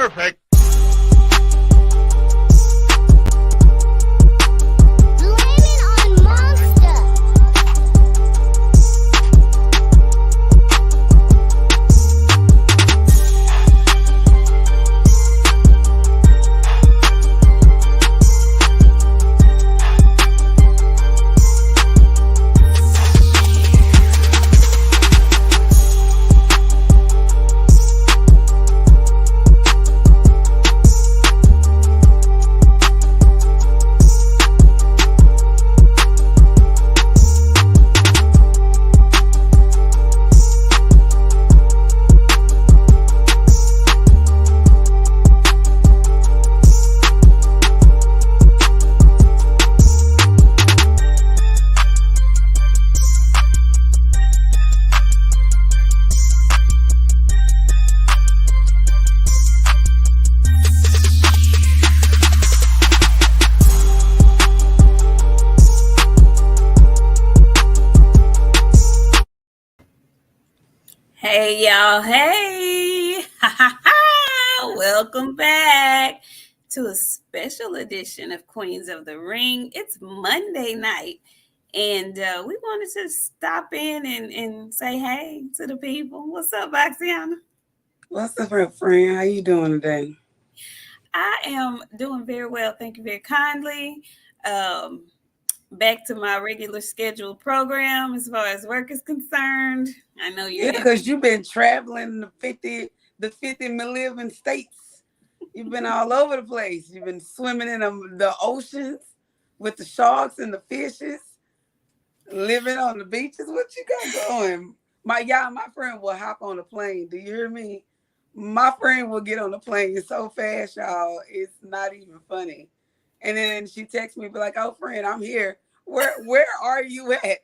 Perfect. Hey y'all, hey! Welcome back to a special edition of Queens of the Ring. It's Monday night, and we wanted to stop in and say hey to the people. What's up, Boxiana? What's up, friend? How you doing today? I am doing very well. Thank you very kindly. Back to my regular scheduled program as far as work is concerned. I know you're because you've been traveling the 50 million states. You've been all over the place. You've been swimming in the oceans with the sharks and the fishes, living on the beaches. What you got going? My friend will hop on a plane. Do you hear me? My friend will get on the plane so fast, y'all. It's not even funny. And then she texts me, be like, "Oh, friend, I'm here. Where are you at?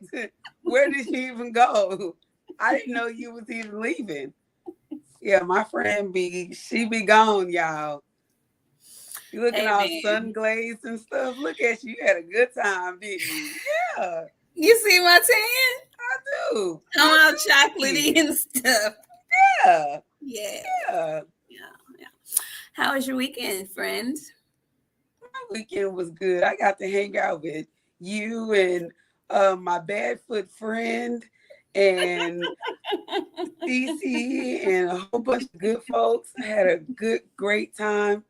Where did you even go? I didn't know you was even leaving." Yeah, my friend she be gone, y'all. You looking all sun glazed and stuff. Look at you. You had a good time, didn't you? Yeah. You see my tan? I do. I'm all chocolatey and stuff. Yeah. Yeah. How was your weekend, friend? Weekend was good. I got to hang out with you and my Badfoot friend and CC and a whole bunch of good folks. I had a great time.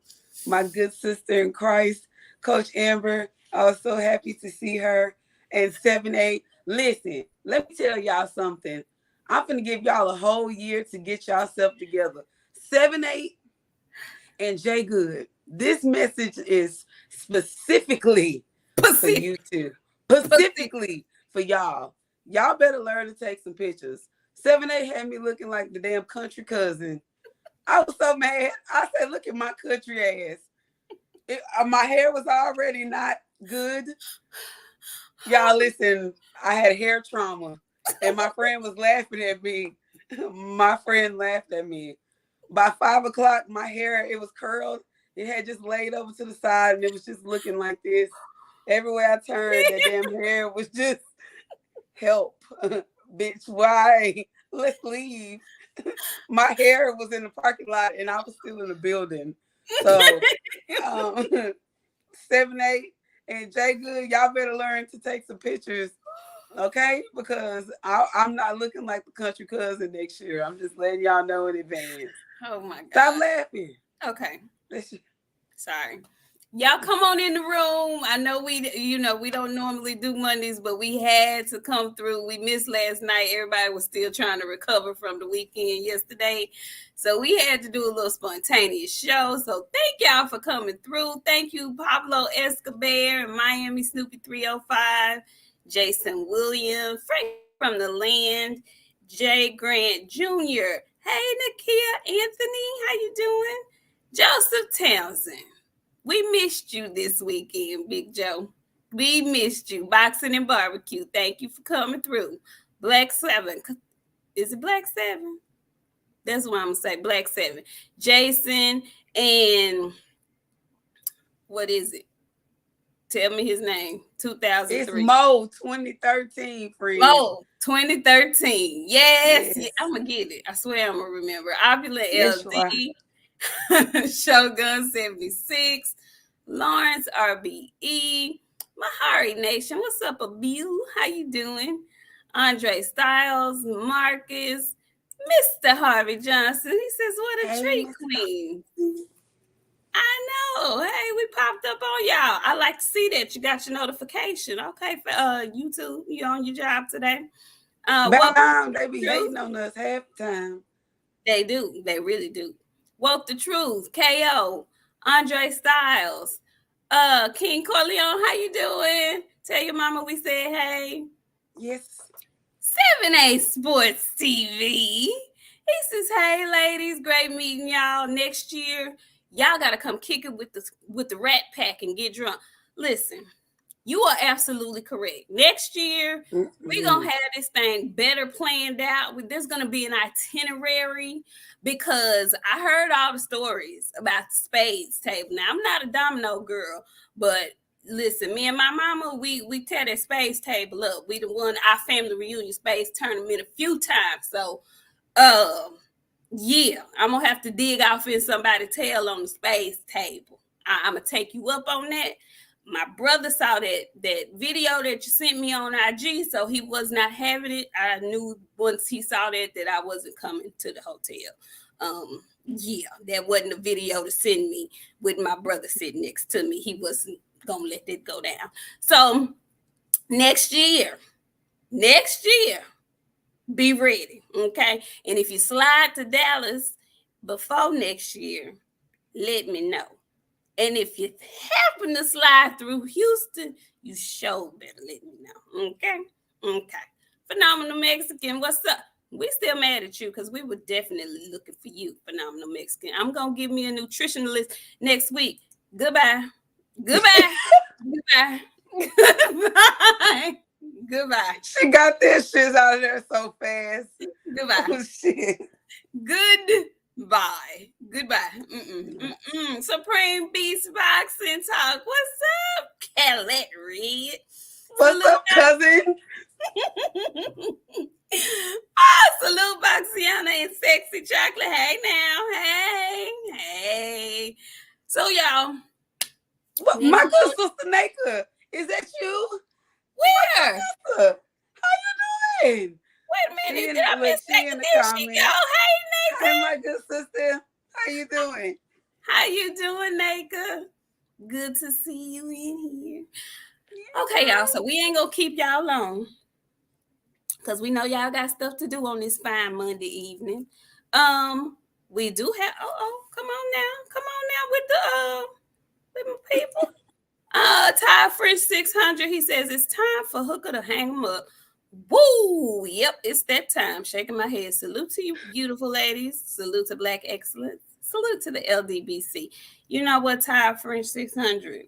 My good sister in Christ, Coach Amber. I was so happy to see her. And 7-8. Listen, let me tell y'all something. I'm going to give y'all a whole year to get yourself together. 7-8 and Jay Good. This message is specifically for you two. Specifically for y'all. Y'all better learn to take some pictures. 7-8 had me looking like the damn country cousin. I was so mad. I said, look at my country ass. My hair was already not good. Y'all listen, I had hair trauma. And my friend was laughing at me. My friend laughed at me. By 5 o'clock, my hair, it was curled. It had just laid over to the side and it was just looking like this. Everywhere I turned, that damn hair was just, help. Bitch, why? Let's leave. My hair was in the parking lot and I was still in the building. So, 7-8 and Jay Good, y'all better learn to take some pictures, okay? Because I'm not looking like the country cousin next year. I'm just letting y'all know in advance. Oh my God. Stop laughing. Okay. Sorry. Y'all come on in the room. I know we don't normally do Mondays, but we had to come through. We missed last night. Everybody was still trying to recover from the weekend yesterday. So we had to do a little spontaneous show. So thank y'all for coming through. Thank you, Pablo Escobar and Miami Snoopy 305, Jason Williams, Frank from the Land, Jay Grant Jr. Hey, Nakia Anthony, how you doing? Joseph Townsend. We missed you this weekend, Big Joe. We missed you. Boxing and Barbecue. Thank you for coming through. Black 7. Is it Black 7? That's what I'm going to say. Black 7. Jason and what is it? Tell me his name. 2003. It's Mo 2013, friend. Mo 2013. Yes. Yeah, I'm going to get it. I swear I'm going to remember. Opulent LD. Shogun 76, Lawrence RBE, Mahari Nation. What's up, Abu? How you doing? Andre Styles, Marcus, Mr. Harvey Johnson. He says, "What a treat, Queen." I know. Hey, we popped up on y'all. I like to see that you got your notification. Okay, for YouTube, you on your job today? They be hating on us half the time. They do. They really do. Woke the Truth, KO, Andre Styles, King Corleone. How you doing? Tell your mama we said hey. Yes. 7A Sports TV. He says, "Hey, ladies, great meeting y'all. Next year, y'all got to come kick it with the Rat Pack and get drunk." Listen, you are absolutely correct. Next year, we're going to have this thing better planned out. There's going to be an itinerary because I heard all the stories about the spades table. Now, I'm not a domino girl, but listen, me and my mama, we tear that spades table up. We won our family reunion spades tournament a few times. So, yeah, I'm going to have to dig off in somebody's tail on the spades table. I'm going to take you up on that. My brother saw that video that you sent me on IG, so he was not having it. I knew once he saw that I wasn't coming to the hotel. Yeah, that wasn't a video to send me with my brother sitting next to me. He wasn't going to let that go down. So next year, be ready, okay? And if you slide to Dallas before next year, let me know. And if you happen to slide through Houston, you sure better let me know. Okay. Phenomenal Mexican, what's up? We still mad at you because we were definitely looking for you, Phenomenal Mexican. I'm going to give me a nutritionalist next week. Goodbye. Goodbye. She got that shit out of there so fast. Goodbye. Oh, shit. Goodbye. Supreme Beast Boxing Talk. What's up, Calette Reed? What's up, cousin? Salute Boxiana and Sexy Chocolate. Hey now. Hey. So y'all. What, my good sister Nika, is that you? Where? How you doing? Wait a minute. Did I miss Nika? There she go. Hey, Nika. Hey, my good sister. How you doing? How you doing, Nika? Good to see you in here. Okay, y'all. So we ain't gonna keep y'all long because we know y'all got stuff to do on this fine Monday evening. We do have. Come on now with my people. Ty French 600. He says it's time for Hooker to hang him up. Woo! Yep, it's that time. Shaking my head. Salute to you, beautiful ladies. Salute to Black Excellence. Salute to the LDBC. You know what, Ty French 600?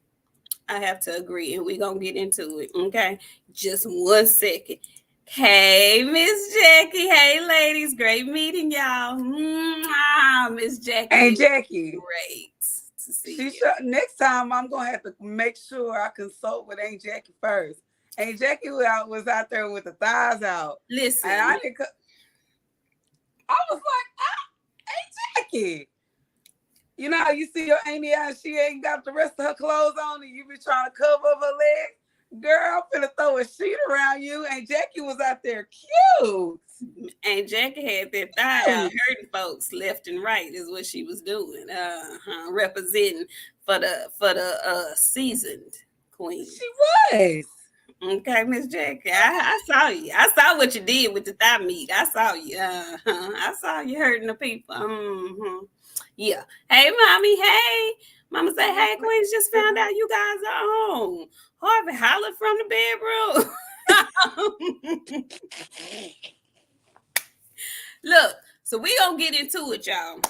I have to agree, and we're going to get into it, okay? Just 1 second. Hey, Miss Jackie. Hey, ladies. Great meeting, y'all. Miss Jackie. Hey, Jackie. Great to see you. Next time, I'm going to have to make sure I consult with Aunt Jackie first. Aunt Jackie was out there with the thighs out. Listen. And I was like, Aunt Jackie. You know how you see your auntie out, she ain't got the rest of her clothes on and you be trying to cover up her leg? Girl, I'm finna throw a sheet around you. Aunt Jackie was out there cute. Aunt Jackie had that thigh out hurting folks left and right is what she was doing. Representing for the seasoned queen. She was. Okay, Miss Jackie. I saw you. I saw what you did with the thigh meat. I saw you. I saw you hurting the people. Yeah. Hey, mommy. Hey. Mama say, hey, Queens, just found out you guys are home. Harvey hollered from the bedroom. Look, so we gonna get into it, y'all.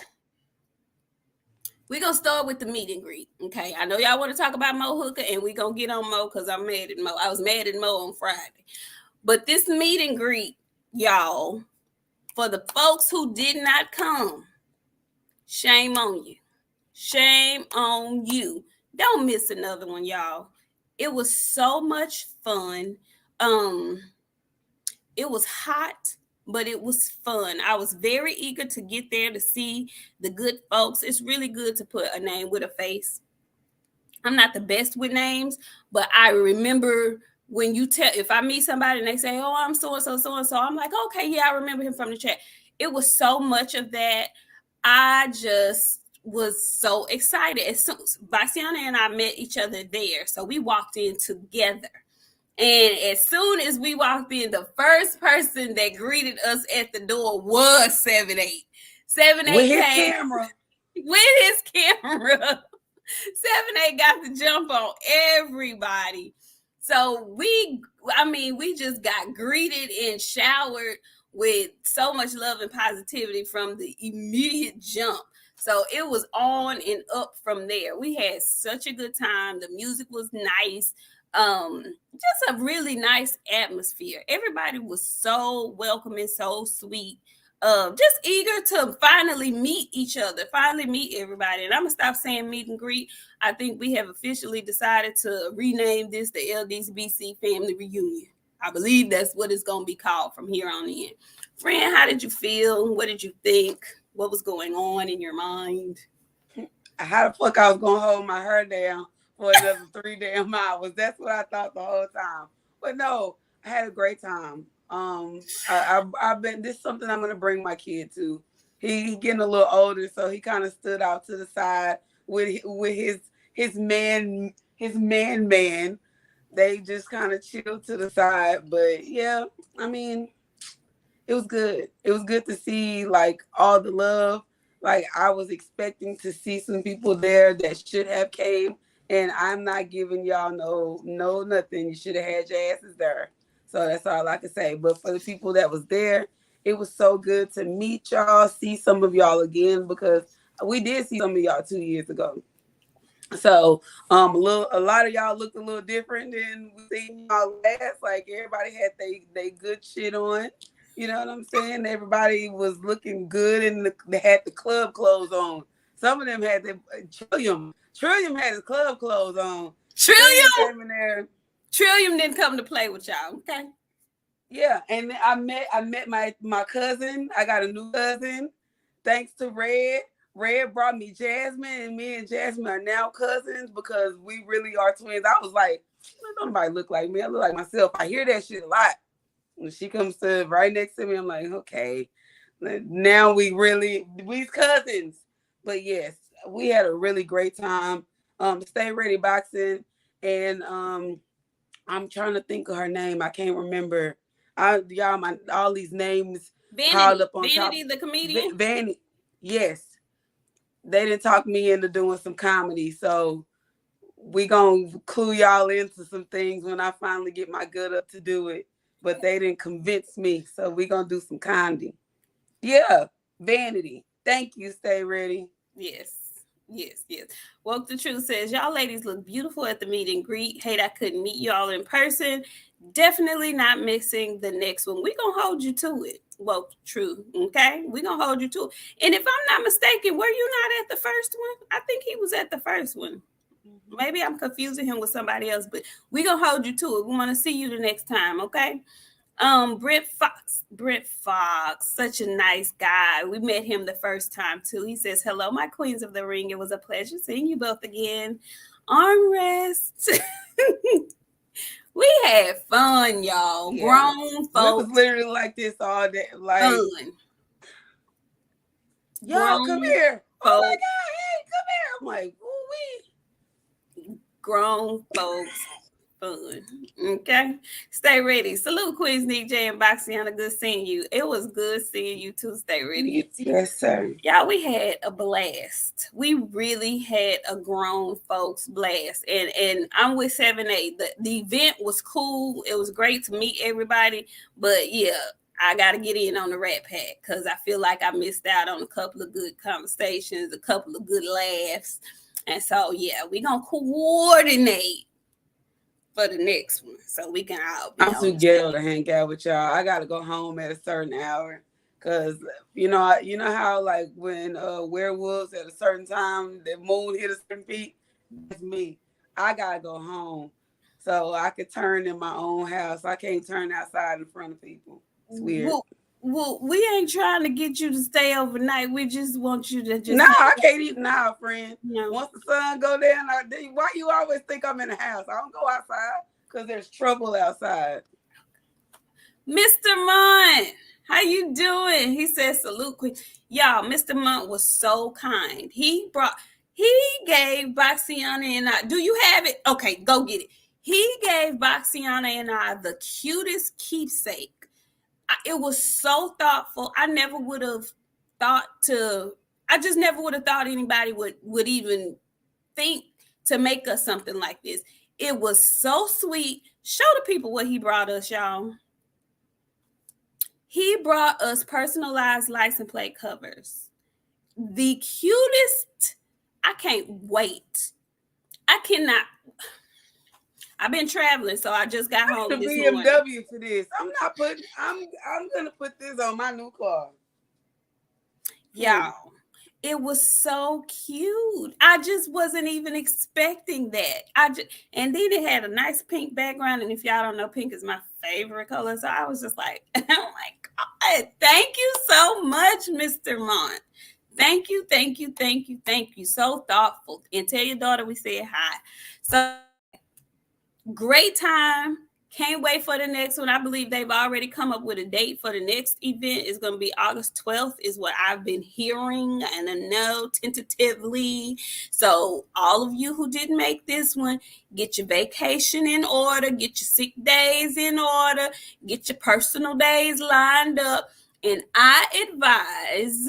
We're gonna start with the meet and greet. Okay. I know y'all want to talk about Mo Hooker, and we gonna get on Mo because I'm mad at Mo. I was mad at Mo on Friday. But this meet and greet, y'all, for the folks who did not come, shame on you. Shame on you. Don't miss another one, y'all. It was so much fun. It was hot. but it was fun. I was very eager to get there to see the good folks. It's really good to put a name with a face. I'm not the best with names, but I remember when you tell, if I meet somebody and they say, "Oh, I'm so and so, so and so," I'm like, "Okay, yeah, I remember him from the chat." It was so much of that. I just was so excited. As soon Bastiana and I met each other there, so we walked in together. And as soon as we walked in, the first person that greeted us at the door was 7-8. 7-8 with his came camera. with his camera. 7-8 got to jump on everybody. So we just got greeted and showered with so much love and positivity from the immediate jump. So it was on and up from there. We had such a good time. The music was nice. Just a really nice atmosphere. Everybody was so welcoming, so sweet. Just eager to finally meet each other, finally meet everybody. And I'm gonna stop saying meet and greet. I think we have officially decided to rename this the LDBC Family Reunion. I believe that's what it's gonna be called from here on in. Friend, how did you feel? What did you think? What was going on in your mind? How the fuck I was gonna hold my hair down for another 3 damn hours? That's what I thought the whole time. But no, I had a great time. I've been. This is something I'm gonna bring my kid to. He getting a little older, so he kind of stood out to the side with his man. They just kind of chilled to the side. But yeah, I mean, it was good. It was good to see like all the love. Like I was expecting to see some people there that should have came, and I'm not giving y'all no nothing. You should have had your asses there. So that's all I can say. But for the people that was there, it was so good to meet y'all, see some of y'all again, because we did see some of y'all 2 years ago. So a lot of y'all looked a little different than we seen y'all last. Like everybody had they good shit on. You know what I'm saying? Everybody was looking good and they had the club clothes on. Some of them had the Trillium had his club clothes on. Trillium came in there. Trillium didn't come to play with y'all, okay? Yeah, and I met my cousin. I got a new cousin, thanks to Red. Red brought me Jasmine, and me and Jasmine are now cousins because we really are twins. I was like, nobody look like me. I look like myself. I hear that shit a lot. When she comes to right next to me, I'm like, okay, now we's cousins. But yes, we had a really great time. Stay Ready Boxing, and I'm trying to think of her name. I can't remember. All these names piled up on Vanity, top. the comedian. Vanity, yes. They didn't talk me into doing some comedy, so we gonna clue y'all into some things when I finally get my gut up to do it. But they didn't convince me, so we gonna do some comedy. Yeah, Vanity. Thank you. Stay Ready. Yes. Woke the Truth says, y'all ladies look beautiful at the meet and greet. Hate I couldn't meet y'all in person. Definitely not missing the next one. We gonna hold you to it. Woke Truth, okay? We gonna hold you to it. And if I'm not mistaken, were you not at the first one? I think he was at the first one. Maybe I'm confusing him with somebody else, but we gonna hold you to it. We want to see you the next time, okay? Brent Fox, such a nice guy. We met him the first time too. He says, "Hello, my queens of the ring. It was a pleasure seeing you both again." Armrest. We had fun, y'all. Yeah. Grown folks. We was literally like this all day. Like, fun. Y'all come here. Folks. Oh my God, hey, come here. I'm like, ooh wee. Grown folks. Fun. Okay. Stay ready. Salute Queens Nik-J and Baxiana. Good seeing you. It was good seeing you too. Stay ready. Yes, sir. Y'all, we had a blast. We really had a grown folks blast. And I'm with 7-8. The event was cool. It was great to meet everybody. But yeah, I got to get in on the Rat Pack because I feel like I missed out on a couple of good conversations, a couple of good laughs. And so, yeah, we're going to coordinate for the next one, so we can all be. I'm too ghetto to hang out with y'all. I gotta go home at a certain hour, cause you know how like when werewolves at a certain time the moon hit a certain peak. That's me. I gotta go home, so I could turn in my own house. I can't turn outside in front of people. It's weird. Well, we ain't trying to get you to stay overnight. We just want you to just. Nah, I can't even. Nah, friend. No. Once the sun go down, why you always think I'm in the house? I don't go outside because there's trouble outside. Mr. Mont, how you doing? He said salute quick. Y'all, Mr. Mont was so kind. He gave Boxiana and I. Do you have it? Okay, go get it. He gave Boxiana and I the cutest keepsake. It was so thoughtful. I never would have thought I just never would have thought anybody would even think to make us something like this. It was so sweet. Show the people what he brought us, y'all. He brought us personalized license plate covers. The cutest. I can't wait. I cannot. I've been traveling, so I just got home. The BMW for this. I'm gonna put this on my new car. Y'all, it was so cute. I just wasn't even expecting that. And then it had a nice pink background. And if y'all don't know, pink is my favorite color. So I was just like, oh my God, thank you so much, Mr. Mont. Thank you. So thoughtful. And tell your daughter we said hi. So great time. Can't wait for the next one. I believe they've already come up with a date for the next event. It's going to be August 12th is what I've been hearing, and I know tentatively. So all of you who didn't make this one, get your vacation in order, get your sick days in order, get your personal days lined up. And I advise,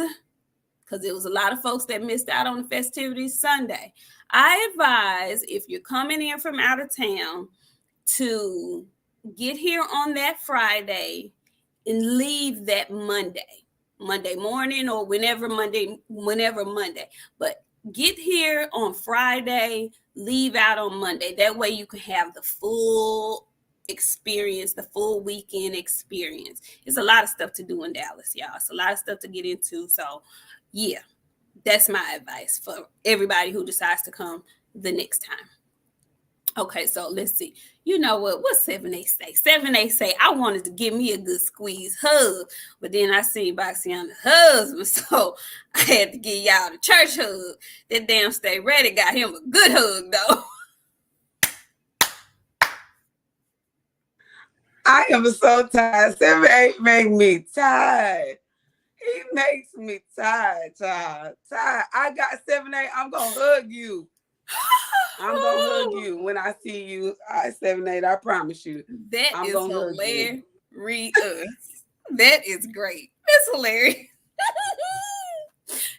because there was a lot of folks that missed out on the festivities Sunday, I advise if you're coming in from out of town to get here on that Friday and leave that Monday morning or whenever Monday. But get here on Friday, leave out on Monday. That way you can have the full experience, the full weekend experience. It's a lot of stuff to do in Dallas, y'all. It's a lot of stuff to get into. So, yeah, that's my advice for everybody who decides to come the next time. Okay, so let's see. You know what? What 7A say? 7A say, I wanted to give me a good squeeze hug, but then I seen Boxiana's husband, so I had to give y'all the church hug. That damn Stay Ready got him a good hug, though. I am so tired. 7A make me tired. He makes me tired. I got 7A. I'm going to hug you. I'm going to hug you when I see you. 7A, I promise you. That is hilarious. That is great. That's hilarious.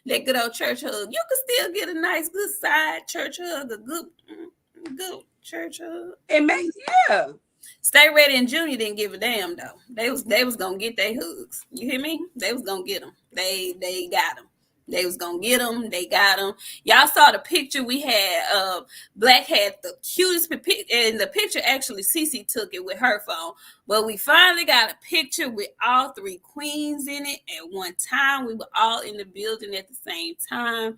That good old church hug. You can still get a nice, good side church hug, a good church hug. It makes, yeah. Stay Ready and Junior didn't give a damn, though. They was going to get their hugs. You hear me? They was going to get them. They got them. They was going to get them. They got them. Y'all saw the picture we had. Black had the cutest picture. And the picture, actually, Cece took it with her phone. But we finally got a picture with all three queens in it at one time. We were all in the building at the same time.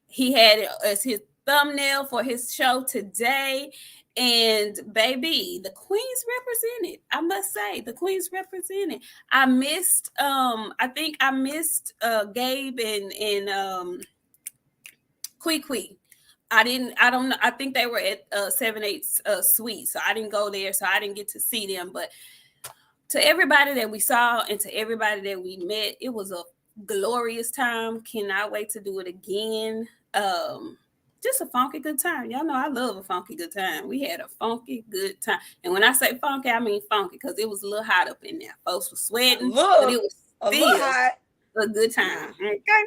He had it as his thumbnail for his show today. And baby, the queens represented. I must say, the queens represented. I missed. I think I missed Gabe and Quee. I don't know. I think they were at 7/8 suite, so I didn't go there, so I didn't get to see them. But to everybody that we saw and to everybody that we met, it was a glorious time. Cannot wait to do it again. Just a funky good time. Y'all know I love a funky good time. We had a funky good time. And when I say funky, I mean funky because it was a little hot up in there. Folks were sweating, but it was still hot. A good time. Okay?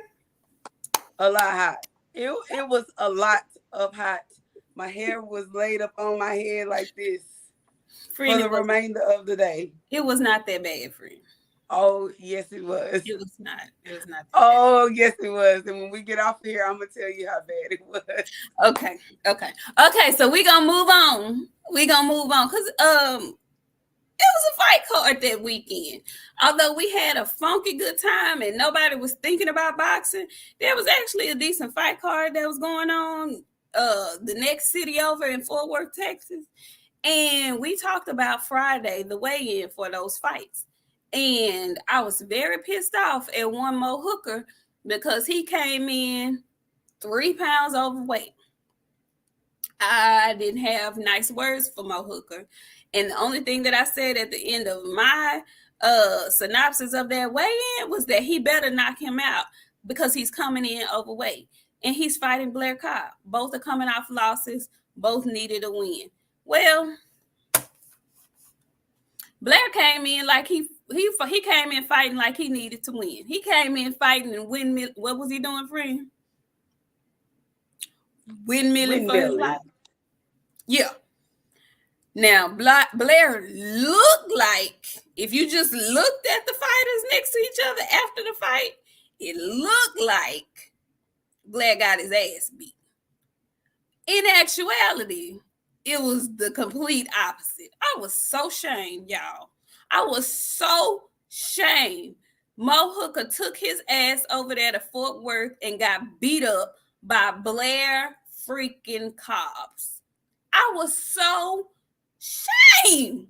A lot hot. It was a lot of hot. My hair was laid up on my head like this for the remainder of the day. It was not that bad, friend. Oh, yes, it was. It was not. It was not. Oh, yes, it was. And when we get off here, I'm going to tell you how bad it was. Okay. So we're going to move on. Because it was a fight card that weekend. Although we had a funky good time and nobody was thinking about boxing, there was actually a decent fight card that was going on the next city over in Fort Worth, Texas. And we talked about Friday, the weigh-in for those fights. And I was very pissed off at one Mo Hooker because he came in 3 pounds overweight. I didn't have nice words for Mo Hooker. And the only thing that I said at the end of my synopsis of that weigh-in was that he better knock him out because he's coming in overweight. And he's fighting Blair Cobb. Both are coming off losses. Both needed a win. Well, Blair came in like he came in fighting like he needed to win. He came in fighting and windmill. What was he doing, friend? Windmilling for his life. Yeah. Now, Blair looked like, if you just looked at the fighters next to each other after the fight, it looked like Blair got his ass beat. In actuality, it was the complete opposite. I was so shamed, y'all. I was so shamed. Mo Hooker took his ass over there to Fort Worth and got beat up by Blair freaking Cobbs. I was so shamed.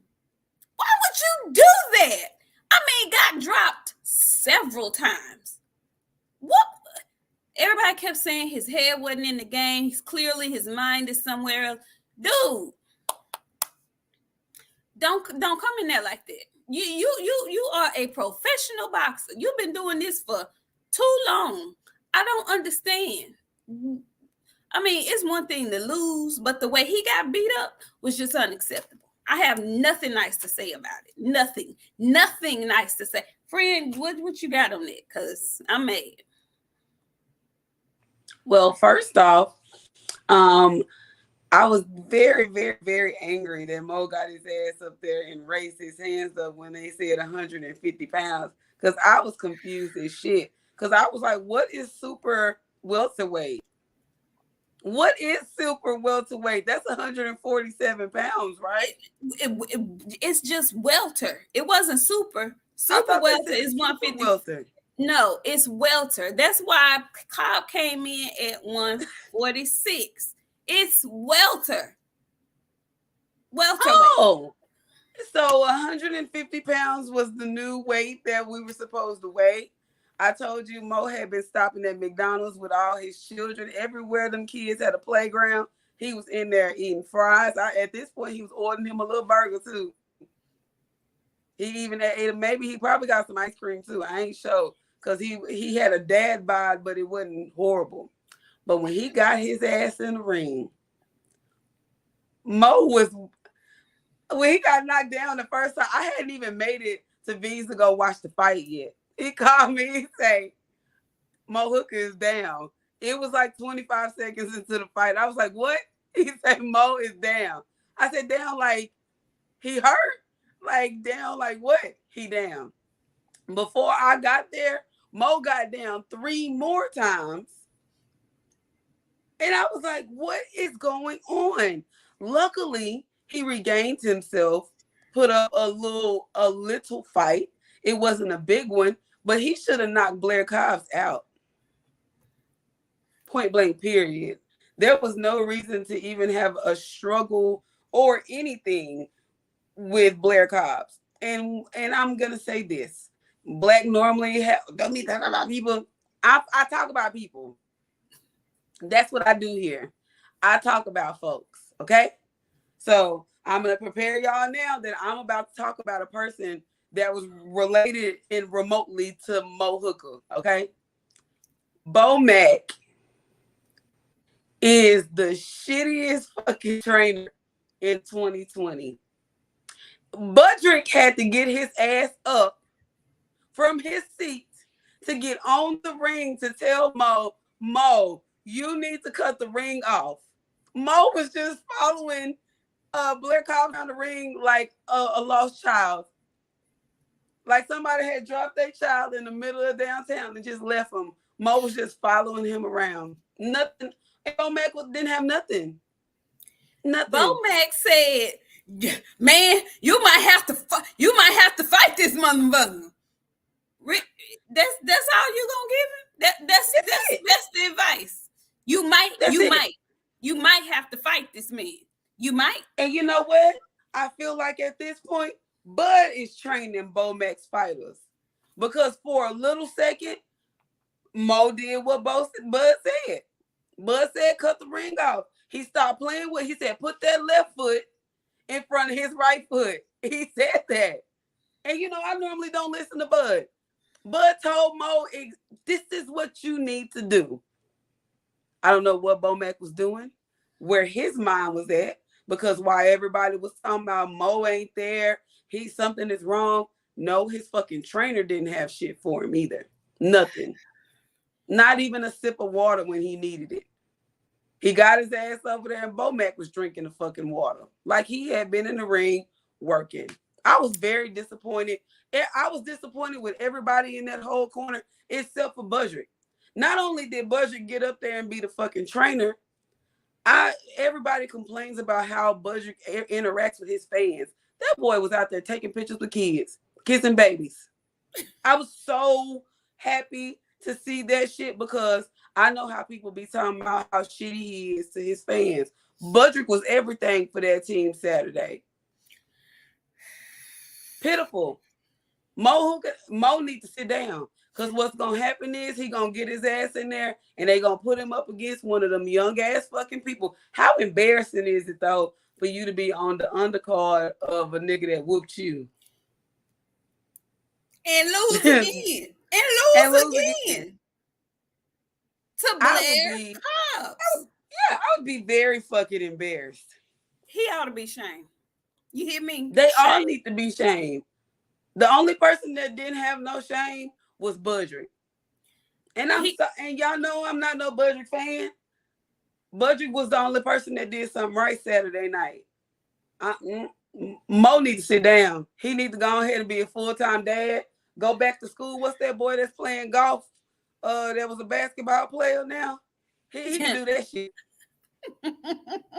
Why would you do that? I mean, got dropped several times. What? Everybody kept saying his head wasn't in the game. Clearly his mind is somewhere else. Dude, don't come in there like that. You are a professional boxer. You've been doing this for too long. I don't understand. I mean, it's one thing to lose, but the way he got beat up was just unacceptable. I have nothing nice to say about it. Nothing nice to say. Friend, what you got on it? Because I'm mad. Well, first off, I was very, very, very angry that Mo got his ass up there and raised his hands up when they said 150 pounds. Because I was confused as shit. Because I was like, what is super welterweight? What is super welterweight? That's 147 pounds, right? It's just welter. It wasn't super. Super welter is 150. Welter. No, it's welter. That's why Cobb came in at 146. It's welter. Welterweight. Oh, so 150 pounds was the new weight that we were supposed to weigh. I told you Mo had been stopping at McDonald's with all his children. Everywhere them kids had a playground, he was in there eating fries. At this point, he was ordering him a little burger too. He even ate, maybe he probably got some ice cream too. I ain't sure because he had a dad bod, but it wasn't horrible. But when he got his ass in the ring, Mo was, when he got knocked down the first time, I hadn't even made it to V's to go watch the fight yet. He called me and say, Mo Hooker is down. It was like 25 seconds into the fight. I was like, what? He said, Mo is down. I said, down like he hurt? Like down like what? He down. Before I got there, Mo got down 3 more times. And I was like, what is going on? Luckily, he regained himself, put up a little fight. It wasn't a big one, but he should have knocked Blair Cobbs out. Point blank, period. There was no reason to even have a struggle or anything with Blair Cobbs. And I'm going to say this. Black normally don't need to talk about people. I talk about people. That's what I do here. I talk about folks, okay? So I'm going to prepare y'all now that I'm about to talk about a person that was related and remotely to Mo Hooker, okay? Bo Mack is the shittiest fucking trainer in 2020. Budrick had to get his ass up from his seat to get on the ring to tell Mo, you need to cut the ring off. Mo was just following Blair Cobbs down the ring like a lost child. Like somebody had dropped their child in the middle of downtown and just left him. Mo was just following him around. Nothing. And Bo Mack didn't have nothing. Nothing. Bo Mack said, man, you might have to fight this motherfucker. That's all you gonna give him? That's the advice. You might have to fight this man. You might. And you know what? I feel like at this point, Bud is training Bo Max fighters. Because for a little second, Mo did what Bud said. Bud said, cut the ring off. He stopped playing with. He said, put that left foot in front of his right foot. He said that. And you know, I normally don't listen to Bud. Bud told Mo, this is what you need to do. I don't know what Bo Mac was doing, where his mind was at, because while everybody was talking about Mo ain't there, something is wrong. No, his fucking trainer didn't have shit for him either. Nothing. Not even a sip of water when he needed it. He got his ass over there and Bo Mac was drinking the fucking water. Like he had been in the ring working. I was very disappointed. I was disappointed with everybody in that whole corner except for Budrick. Not only did Budrick get up there and be the fucking trainer, everybody complains about how Budrick interacts with his fans. That boy was out there taking pictures with kids, kissing babies. I was so happy to see that shit because I know how people be talking about how shitty he is to his fans. Budrick was everything for that team Saturday. Pitiful. Mo needs to sit down because what's going to happen is he going to get his ass in there and they going to put him up against one of them young ass fucking people. How embarrassing is it though for you to be on the undercard of a nigga that whooped you? And lose again. And lose again. To Blair. Cobbs. I would be very fucking embarrassed. He ought to be shamed. You hear me? They all need to be shamed. The only person that didn't have no shame was Budrick. And and y'all know I'm not no Budrick fan. Budrick was the only person that did something right Saturday night. Mo need to sit down. He need to go ahead and be a full-time dad. Go back to school. What's that boy that's playing golf? That was a basketball player now. He can do that shit.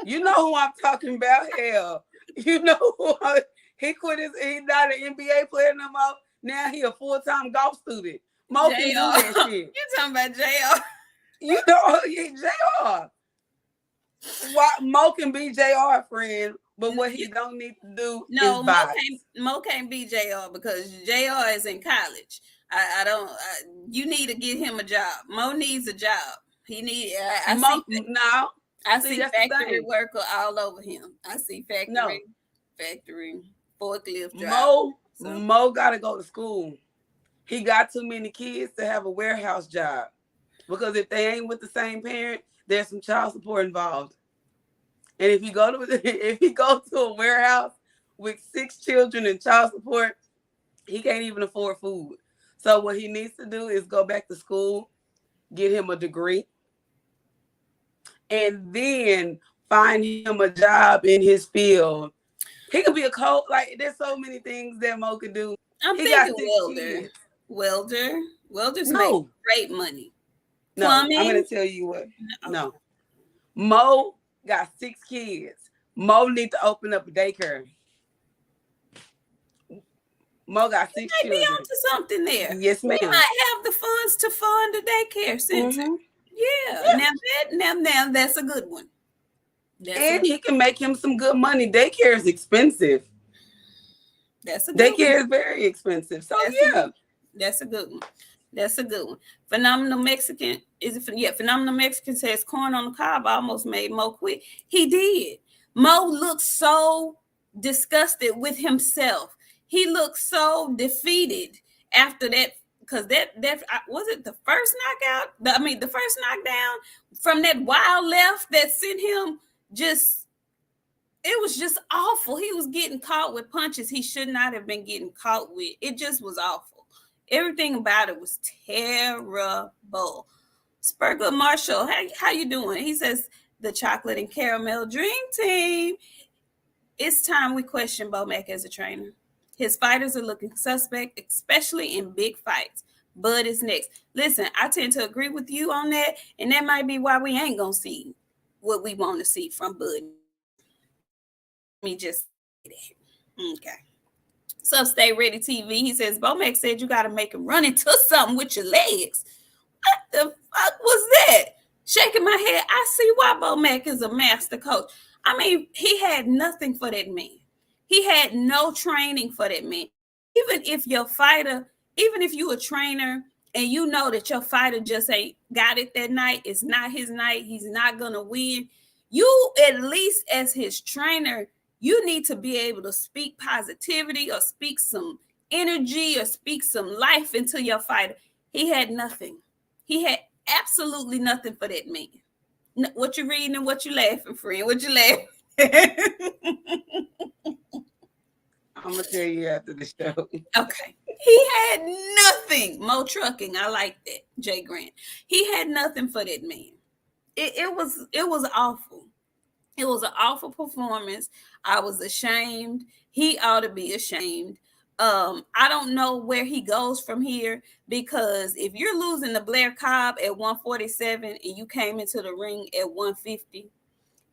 You know who I'm talking about. Hell, you know who he quit he's not an NBA player no more. Now he a full-time golf student. Mo can do that shit. You talking about JR? You know, JR. Why Mo can be JR friend, but what he don't need to do is Mo can't be JR because JR is in college. You need to get him a job. Mo needs a job. He need. I see factory worker all over him. I see factory forklift job. Mo gotta go to school. He got too many kids to have a warehouse job because if they ain't with the same parent, there's some child support involved. And if he go to a warehouse with 6 children and child support, he can't even afford food. So what he needs to do is go back to school, get him a degree, and then find him a job in his field. He could be a coach. Like, there's so many things that Mo could do. I'm thinking welder. Welders make great money. No, plumbing. I'm going to tell you what. No. Mo got 6 kids. Mo need to open up a daycare. Mo got 6 children. Be onto something there. Yes, ma'am. We might have the funds to fund a daycare center. Mm-hmm. Yeah. Now that's a good one. He can make him some good money. Daycare is expensive. Daycare is very expensive. So that's a good one. That's a good one. Phenomenal Mexican Phenomenal Mexican says corn on the cob almost made Mo quit. He did. Mo looked so disgusted with himself. He looked so defeated after that. Because that was it the first knockout? The first knockdown from that wild left that sent him it was just awful. He was getting caught with punches he should not have been getting caught with. It just was awful. Everything about it was terrible. Spurgood Marshall, how you doing? He says, the chocolate and caramel dream team. It's time we question Bo Mac as a trainer. His fighters are looking suspect, especially in big fights. Bud is next. Listen, I tend to agree with you on that, and that might be why we ain't going to see what we want to see from Bud. Let me just say that. Okay. So Stay Ready TV, he says, Bo Mac said you got to make him run into something with your legs. What the fuck was that? Shaking my head. I see why Bo Mac is a master coach. I mean, he had nothing for that man. He had no training for that man. Even if your fighter, even if you a trainer and you know that your fighter just ain't got it that night, it's not his night, he's not gonna win. You, at least as his trainer, you need to be able to speak positivity or speak some energy or speak some life into your fighter. He had nothing. He had absolutely nothing for that man. What you reading and what you laughing, friend? What you laughing? I'm gonna tell you after the show. Okay. He had nothing. Mo Trucking. I like that. Jay Grant. He had nothing for that man. It was awful. It was an awful performance. I was ashamed. He ought to be ashamed. I don't know where he goes from here, because if you're losing to Blair Cobb at 147 and you came into the ring at 150,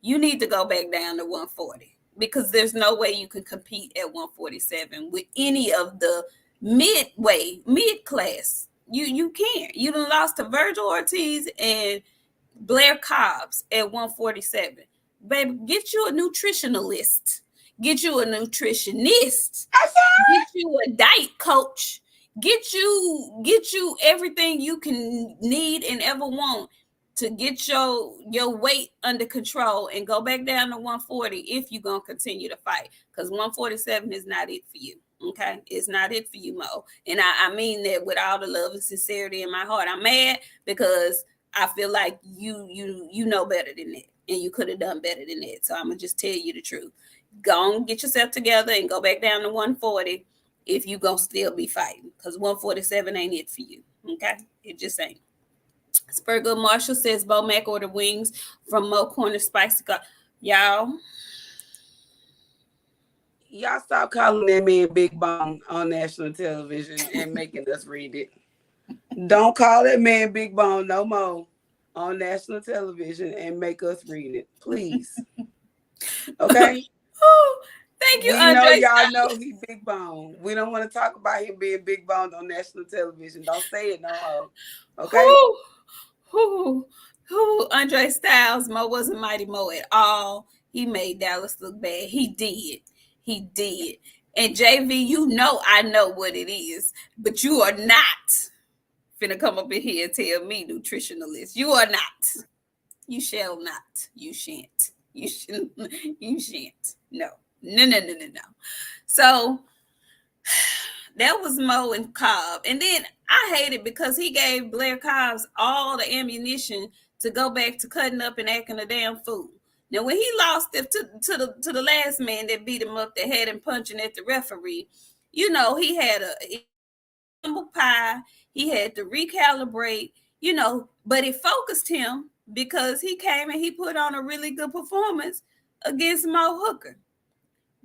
you need to go back down to 140, because there's no way you can compete at 147 with any of the mid class. You can't. You done lost to Virgil Ortiz and Blair Cobbs at 147. Baby, get you a nutritionalist. Get you a nutritionist. Get you a diet coach. Get you everything you can need and ever want to get your weight under control and go back down to 140 if you're going to continue to fight, because 147 is not it for you. Okay, it's not it for you, Mo. And I mean that with all the love and sincerity in my heart. I'm mad because I feel like you know better than that, and you could have done better than that. So I'm gonna just tell you the truth. Go on, get yourself together and go back down to 140 if you gonna still be fighting, because 147 ain't it for you. Okay, it just ain't. Spurgood Marshall says Bo Mac ordered wings from Mo Corner Spicy. Y'all stop calling that man Big Bone on national television and making us read it. Don't call that man Big Bone no more on national television and make us read it, please. Okay? Thank you, we Andre. know y'all know he Big Bone. We don't want to talk about him being Big Bone on national television. Don't say it no more. Okay? Andre Styles, Mo wasn't Mighty Mo at all. He made Dallas look bad. He did. And JV, you know I know what it is, but you are not finna come up in here and tell me nutritionalist. You are not. You shall not. You shan't. You shan't. No. So that was Mo and Cobb. And then I hate it because he gave Blair Cobbs all the ammunition to go back to cutting up and acting a damn fool. Now, when he lost it to the last man that beat him up, that had him punching at the referee, you know, he had a humble pie. He had to recalibrate, you know, but it focused him because he came and he put on a really good performance against Mo Hooker.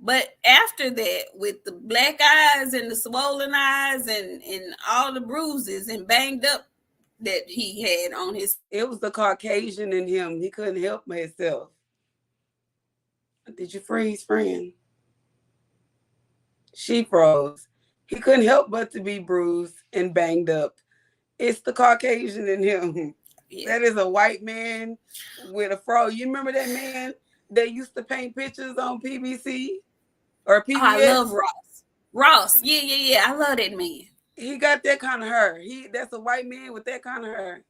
But after that, with the black eyes and the swollen eyes and all the bruises and banged up that he had on his... It was the Caucasian in him. He couldn't help himself. Did you freeze, friend? She froze. He couldn't help but to be bruised and banged up. It's the Caucasian in him. Yeah. That is a white man with a fro. You remember that man that used to paint pictures on PBC or PBS? Oh, I love Ross. Yeah. I love that man. He got that kind of hair. That's a white man with that kind of hair.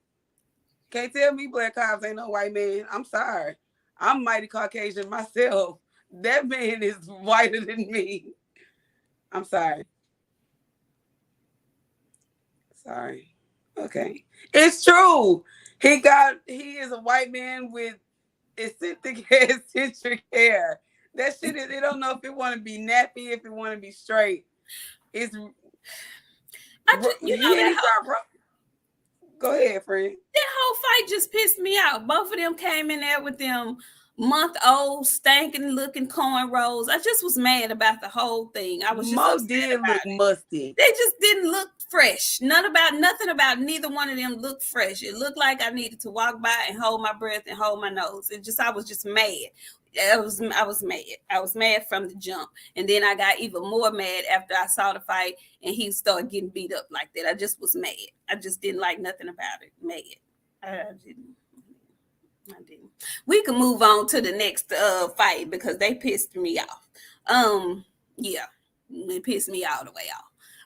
Can't tell me Blair Cobbs ain't no white man. I'm sorry. I'm mighty Caucasian myself. That man is whiter than me. I'm sorry. Okay. It's true. He is a white man with eccentric hair. That shit is, they don't know if it want to be nappy, if it want to be straight. It's Go ahead, friend. That whole fight just pissed me out. Both of them came in there with them month-old, stinking looking cornrows. I just was mad about the whole thing. I was just Mo did look musty. They just didn't look fresh. Nothing about neither one of them looked fresh. It looked like I needed to walk by and hold my breath and hold my nose. I was just mad. I was mad. I was mad from the jump. And then I got even more mad after I saw the fight and he started getting beat up like that. I just was mad. I just didn't like nothing about it. Mad. I didn't. We can move on to the next fight because they pissed me off. Yeah, it pissed me all the way off.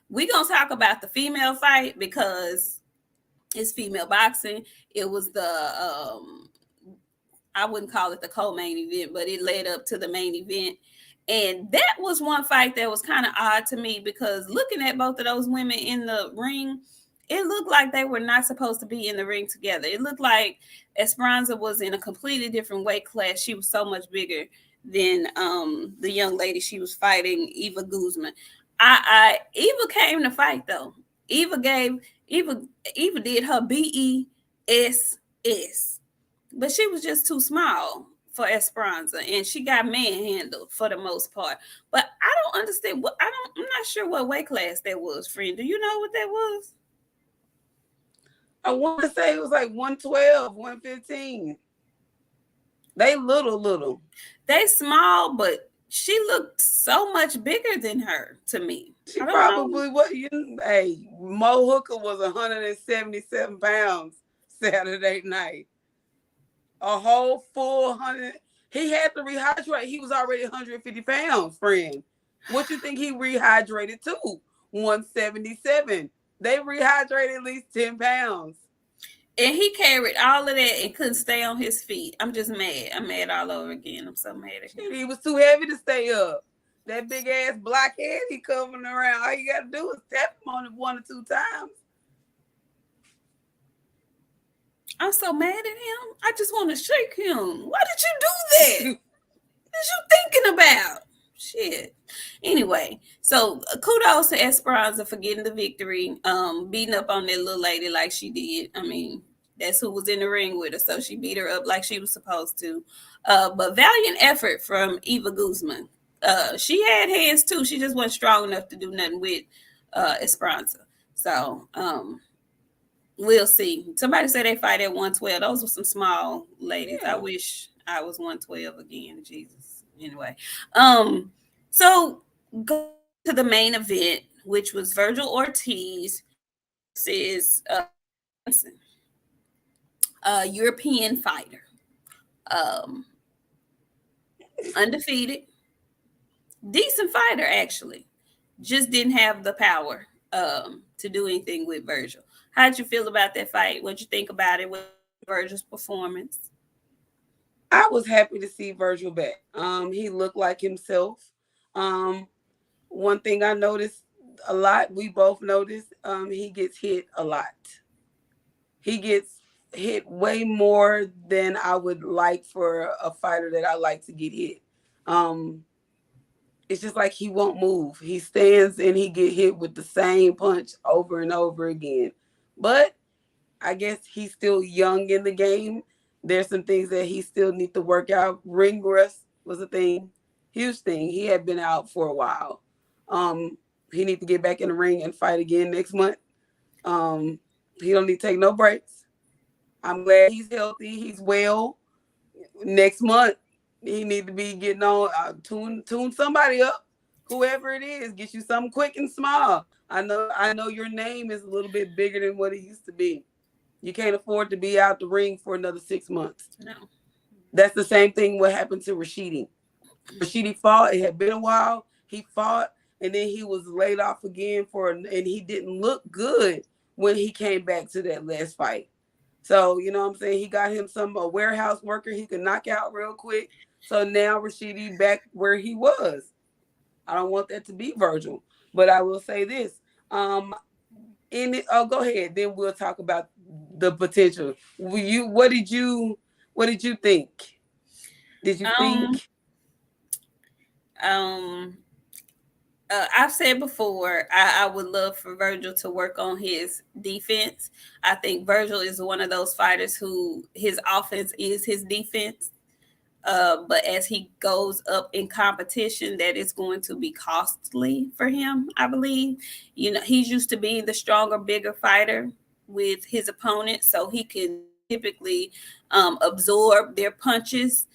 We're going to talk about the female fight because it's female boxing. It was I wouldn't call it the co-main event, but it led up to the main event. And that was one fight that was kind of odd to me because looking at both of those women in the ring, it looked like they were not supposed to be in the ring together. It looked like Esperanza was in a completely different weight class. She was so much bigger than the young lady she was fighting, Eva Guzman. Eva came to fight though. Eva did her BESS, but she was just too small for Esperanza, and she got manhandled for the most part. But I don't understand I'm not sure what weight class that was, friend. Do you know what that was? I want to say it was like 112, 115. They little. They small, but she looked so much bigger than her to me. She probably was. Hey, Mo Hooker was 177 pounds Saturday night. A whole full 100. He had to rehydrate. He was already 150 pounds, friend. What you think he rehydrated to? 177. They rehydrated at least 10 pounds. And he carried all of that and couldn't stay on his feet. I'm just mad. I'm mad all over again. I'm so mad at him. He was too heavy to stay up. That big ass black head he coming around. All you got to do is tap him on it 1 or 2 times. I'm so mad at him. I just want to shake him. Why did you do that? What is you thinking about? Shit. Anyway, so kudos to Esperanza for getting the victory, beating up on that little lady like she did. I mean, that's who was in the ring with her, so she beat her up like she was supposed to. But valiant effort from Eva Guzman. She had hands too. She just wasn't strong enough to do nothing with Esperanza. So we'll see. Somebody said they fight at 112. Those were some small ladies. Yeah. I wish I was 112 again. Jesus. Anyway, so go to the main event, which was Virgil Ortiz versus Mckinson, European fighter, undefeated, decent fighter actually, just didn't have the power to do anything with Virgil. How did you feel about that fight? What'd you think about it? With Virgil's performance? I was happy to see Virgil back. He looked like himself. One thing I noticed a lot, we both noticed, he gets hit a lot. He gets hit way more than I would like for a fighter that I like to get hit. It's just like he won't move. He stands and he get hit with the same punch over and over again. But I guess he's still young in the game. There's some things that he still needs to work out. Ring rust was a thing, huge thing. He had been out for a while. He needs to get back in the ring and fight again next month. He don't need to take no breaks. I'm glad he's healthy. He's well. Next month, he need to be getting on, tune somebody up. Whoever it is, get you something quick and small. I know your name is a little bit bigger than what it used to be. You can't afford to be out the ring for another 6 months. No. That's the same thing what happened to Rashidi. Rashidi fought. It had been a while. He fought, and then he was laid off again and he didn't look good when he came back to that last fight. So, you know what I'm saying? He got him a warehouse worker he could knock out real quick. So now Rashidi back where he was. I don't want that to be Virgil. But I will say this. Go ahead. Then we'll talk about the potential. What did you think? Did you think? I've said before, I would love for Virgil to work on his defense. I think Virgil is one of those fighters who his offense is his defense. But as he goes up in competition, that is going to be costly for him, I believe. You know, he's used to being the stronger, bigger fighter with his opponent, so he can typically absorb their punches.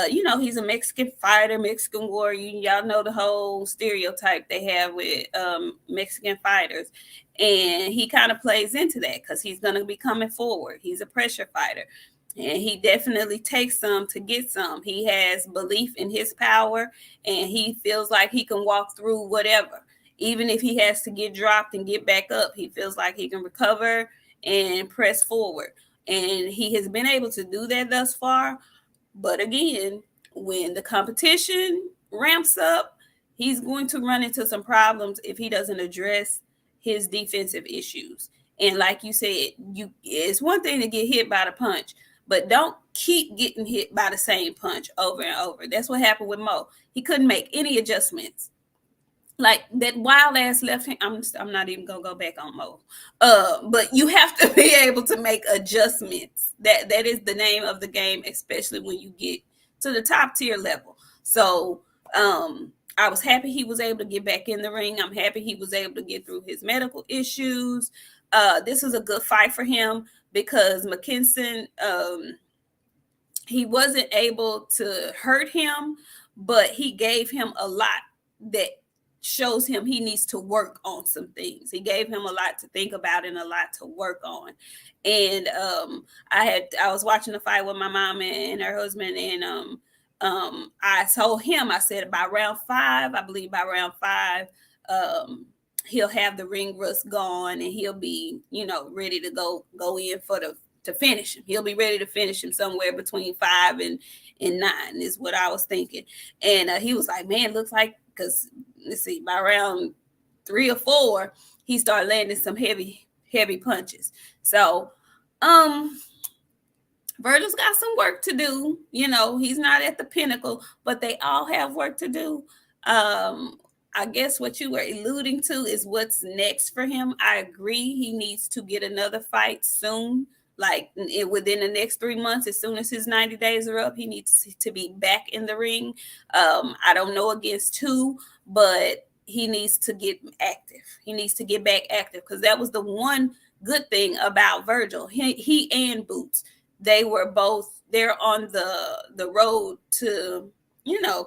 He's a Mexican fighter, Mexican warrior. Y'all know the whole stereotype they have with Mexican fighters. And he kind of plays into that because he's going to be coming forward. He's a pressure fighter. And he definitely takes some to get some. He has belief in his power, and he feels like he can walk through whatever. Even if he has to get dropped and get back up, he feels like he can recover and press forward. And he has been able to do that thus far. But again, when the competition ramps up, he's going to run into some problems if he doesn't address his defensive issues. And like you said, it's one thing to get hit by the punch, but don't keep getting hit by the same punch over and over. That's what happened with Mo. He couldn't make any adjustments. Like that wild ass left hand. I'm not even gonna go back on Mo. But you have to be able to make adjustments. That is the name of the game, especially when you get to the top tier level. So I was happy he was able to get back in the ring. I'm happy he was able to get through his medical issues. This was a good fight for him because Mckinson, he wasn't able to hurt him, but he gave him a lot that shows him he needs to work on some things. He gave him a lot to think about and a lot to work on. And I was watching the fight with my mom and her husband, and I told him, I said by round 5, I believe by round 5, he'll have the ring rust gone and he'll be, ready to go in to finish him. He'll be ready to finish him somewhere between 5 and 9 is what I was thinking. And he was like, man, looks like, because let's see, by round 3 or 4, he started landing some heavy punches. So, Virgil's got some work to do. He's not at the pinnacle, but they all have work to do. I guess what you were alluding to is what's next for him. I agree. He needs to get another fight soon. Like within the next 3 months, as soon as his 90 days are up, he needs to be back in the ring. I don't know against who, but he needs to get active. He needs to get back active because that was the one good thing about Virgil. He and Boots, they're on the road to,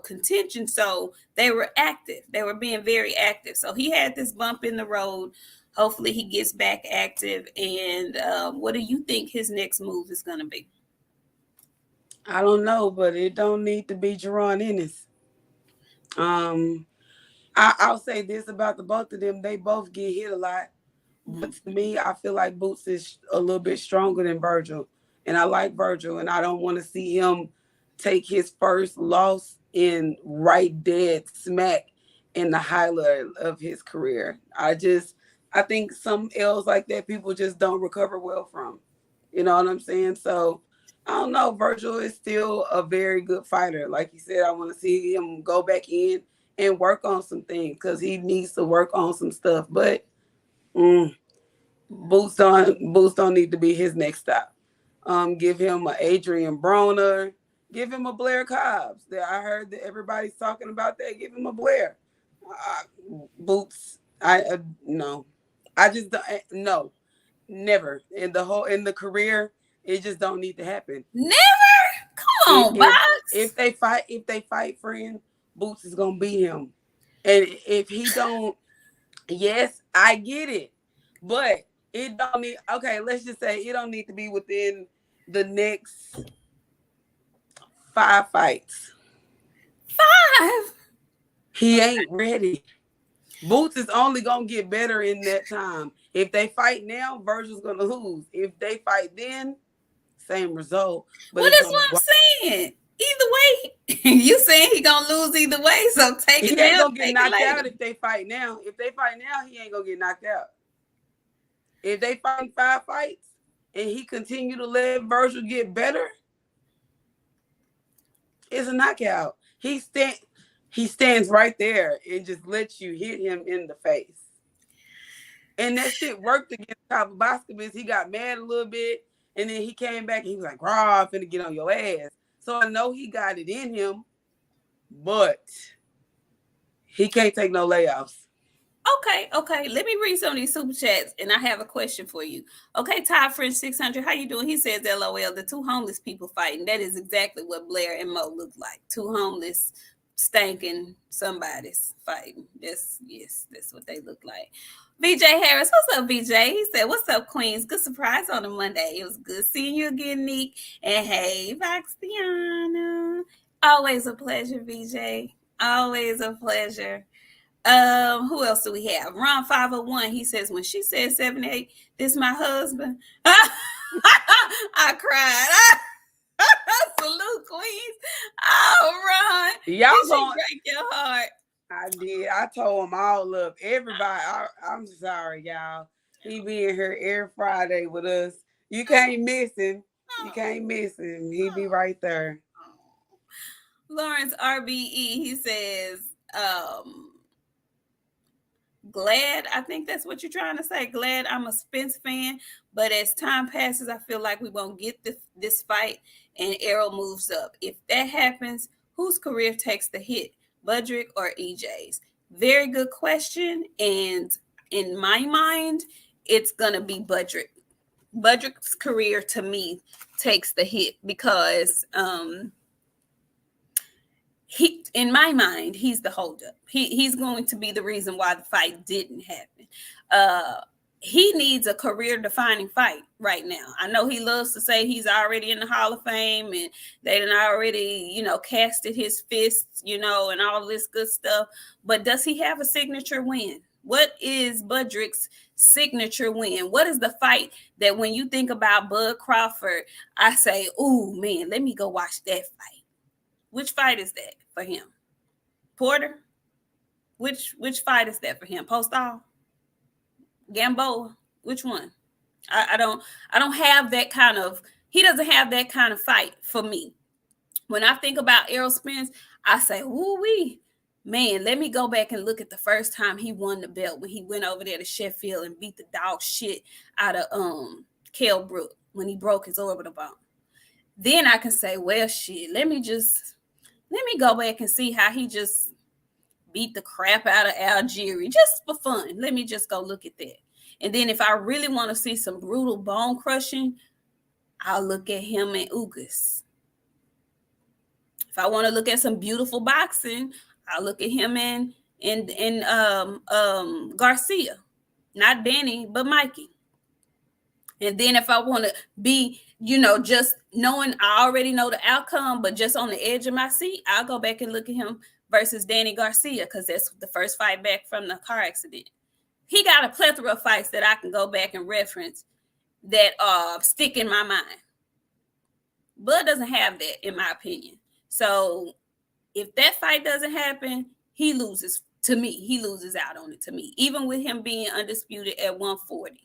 contention. So they were active. They were being very active. So he had this bump in the road. Hopefully he gets back active. And what do you think his next move is going to be? I don't know, but it don't need to be Jerron Ennis. I'll say this about the both of them. They both get hit a lot. But to me, I feel like Boots is a little bit stronger than Virgil. And I like Virgil, and I don't want to see him take his first loss in right dead smack in the highlight of his career. I think some L's like that people just don't recover well from. You know what I'm saying? So I don't know. Virgil is still a very good fighter. Like you said, I want to see him go back in and work on some things because he needs to work on some stuff. But Boots don't need to be his next stop. Give him an Adrian Broner. Give him a Blair Cobbs. I heard that everybody's talking about that. Give him a Blair. Boots. No. I just don't. No. Never in the career. It just don't need to happen. Never. Come on, Box. If they fight, friend, Boots is gonna beat him. And if he don't, yes, I get it, but it don't need. Okay, let's just say it don't need to be within the next 5 fights. 5? He ain't ready. Boots is only gonna get better in that time. If they fight now, Virgil's gonna lose. If they fight then, same result. But that's what I'm saying. Either way, you saying he gonna lose either way. So take it down. He ain't gonna get knocked out if they fight now. If they fight now, he ain't gonna get knocked out. If they fight 5 fights and he continue to let Virgil get better, it's a knockout. He stands right there and just lets you hit him in the face. And that shit worked against Cobbs. He got mad a little bit, and then he came back and he was like, "Raw, I'm finna get on your ass." So I know he got it in him, but he can't take no layoffs. Okay. Let me read some of these super chats, and I have a question for you. Okay, Todd French 600, how you doing? He says, "LOL, the 2 homeless people fighting." That is exactly what Blair and Mo look like. 2 homeless stanking somebody's fighting. That's what they look like. VJ Harris, what's up, VJ? He said, "What's up, Queens? Good surprise on a Monday. It was good seeing you again, Nick. And hey, Voxiana. Always a pleasure, VJ. Always a pleasure." Who else do we have? Ron 501. He says, "When she said 78, this my husband." I cried. Salute, Queens. Oh, Ron. Y'all gonna break your heart. I did. I told them all up. Everybody, I'm sorry, y'all. He be in here every Friday with us. You can't miss him. You can't miss him. He be right there. Lawrence RBE, he says, glad, I think that's what you're trying to say. Glad I'm a Spence fan, but as time passes, I feel like we won't get this fight and Errol moves up. If that happens, whose career takes the hit, Budrick or EJ's? Very good question. And in my mind, it's going to be Budrick. Budrick's career, to me, takes the hit because in my mind, he's the holdup. He's going to be the reason why the fight didn't happen. He needs a career-defining fight right now. I know he loves to say he's already in the Hall of Fame and they done already, casted his fists, and all this good stuff. But does he have a signature win? What is Budrick's signature win? What is the fight that when you think about Bud Crawford, I say, "Ooh, man, let me go watch that fight"? Which fight is that for him? Porter? Which fight is that for him? Postall? Gamboa? Which one? I don't have that kind of, he doesn't have that kind of fight for me. When I think about Errol Spence, I say, "Ooh-wee, man, let me go back and look at the first time he won the belt when he went over there to Sheffield and beat the dog shit out of Kell Brook when he broke his orbital bone." Then I can say, well, shit, let me go back and see how he just beat the crap out of Algieri just for fun. Let me just go look at that. And then if I really want to see some brutal bone crushing, I'll look at him and Ugas. If I want to look at some beautiful boxing, I'll look at him and Garcia. Not Danny, but Mikey. And then if I want to be, just knowing I already know the outcome, but just on the edge of my seat, I'll go back and look at him versus Danny Garcia because that's the first fight back from the car accident. He got a plethora of fights that I can go back and reference that stick in my mind. Bud doesn't have that, in my opinion. So if that fight doesn't happen, he loses to me. He loses out on it to me. Even with him being undisputed at 140,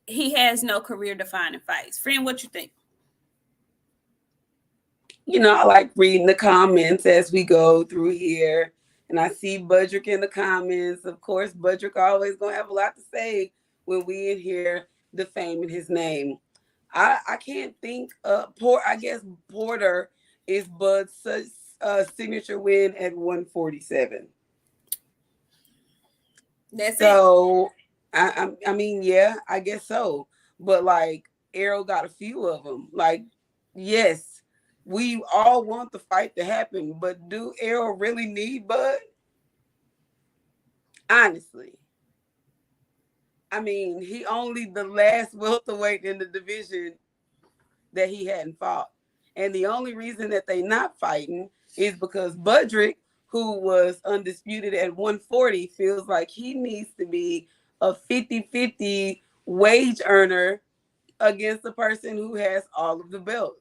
he has no career-defining fights. Friend, what you think? I like reading the comments as we go through here. And I see Budrick in the comments. Of course, Budrick always going to have a lot to say when we in here defaming his name. I can't think I guess Porter is Bud's signature win at 147. That's so it. I mean, yeah, I guess so. But like Errol got a few of them. Like, yes, we all want the fight to happen, but do Errol really need Bud? Honestly. I mean, he only the last welterweight in the division that he hadn't fought. And the only reason that they not fighting is because Budrick, who was undisputed at 140, feels like he needs to be a 50-50 wage earner against the person who has all of the belts.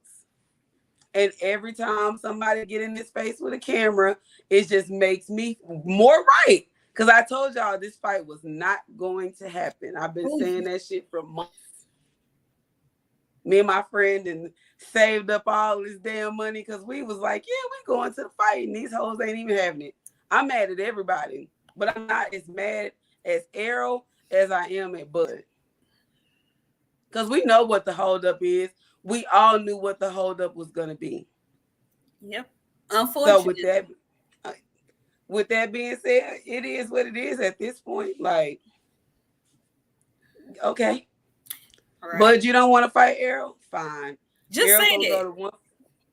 And every time somebody get in this face with a camera, it just makes me more right. Because I told y'all this fight was not going to happen. I've been saying that shit for months. Me and my friend and saved up all this damn money because we was like, yeah, we going to the fight. And these hoes ain't even having it. I'm mad at everybody. But I'm not as mad as Errol as I am at Bud. Because we know what the holdup is. We all knew what the holdup was going to be. Yep. Unfortunately. So with that being said, it is what it is at this point. Like, okay. Right. But you don't want to fight Errol? Fine. Just Errol say it.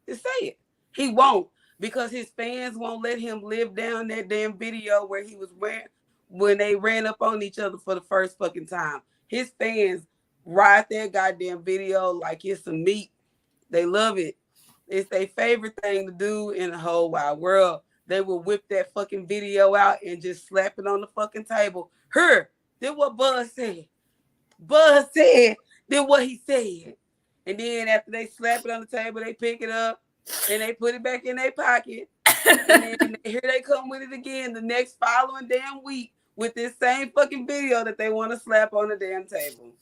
Just say it. He won't. because his fans won't let him live down that damn video where he was wearing when they ran up on each other for the first fucking time. His fans ride that goddamn video like it's some meat. They love it. It's their favorite thing to do in the whole wide world. They will whip that fucking video out and just slap it on the fucking table. Her, did what Buzz said. Buzz said, did what he said. And then after they slap it on the table, they pick it up and they put it back in their pocket. And then here they come with it again the next following damn week with this same fucking video that they want to slap on the damn table.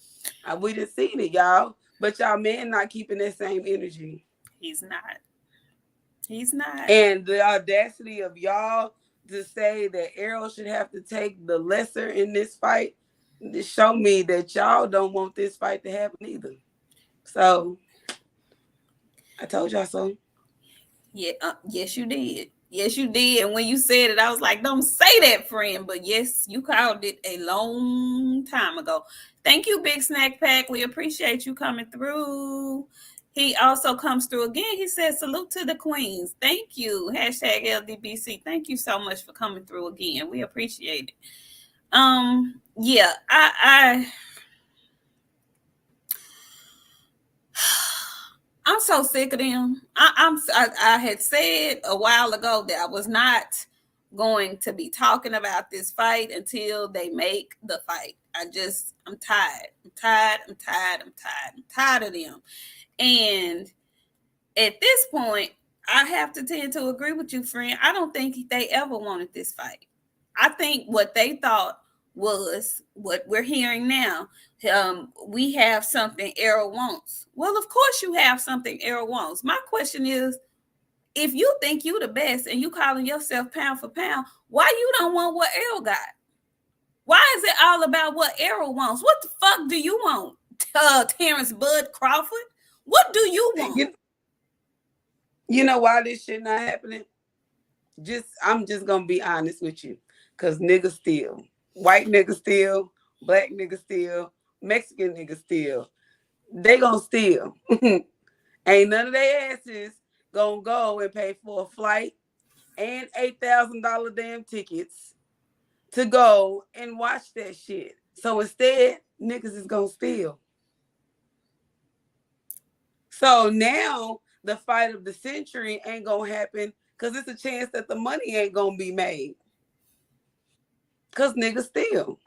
We done seen it, y'all. But y'all men not keeping that same energy. He's not. He's not. And the audacity of y'all to say that Errol should have to take the lesser in this fight, to show me that y'all don't want this fight to happen either. So, I told y'all so. Yeah, yes, you did. Yes, you did. And when you said it, I was like, don't say that, friend. But yes, you called it a long time ago. Thank you, Big Snack Pack. We appreciate you coming through. He also comes through again. He says, salute to the queens. Thank you. Hashtag LDBC. Thank you so much for coming through again. We appreciate it. Yeah, I'm so sick of them. I had said a while ago that I was not going to be talking about this fight until they make the fight. I'm tired. I'm tired of them. And at this point, I have to tend to agree with you, friend. I don't think they ever wanted this fight. I think what they thought was what we're hearing now. We have something Errol wants. Well, of course you have something Errol wants. My question is, if you think you the best and you calling yourself pound for pound, why you don't want what Errol got? Why is it all about what Errol wants? What the fuck do you want? Terrence Bud Crawford? What do you want? You know why this shit not happening? I'm just gonna be honest with you. Cause niggas steal. White niggas steal, black niggas steal, Mexican niggas steal. They gonna steal. Ain't none of their asses gonna go and pay for a flight and $8,000 damn tickets to go and watch that shit. So instead, niggas is gonna steal. So now the fight of the century ain't gonna happen because it's a chance that the money ain't gonna be made. Cause niggas steal.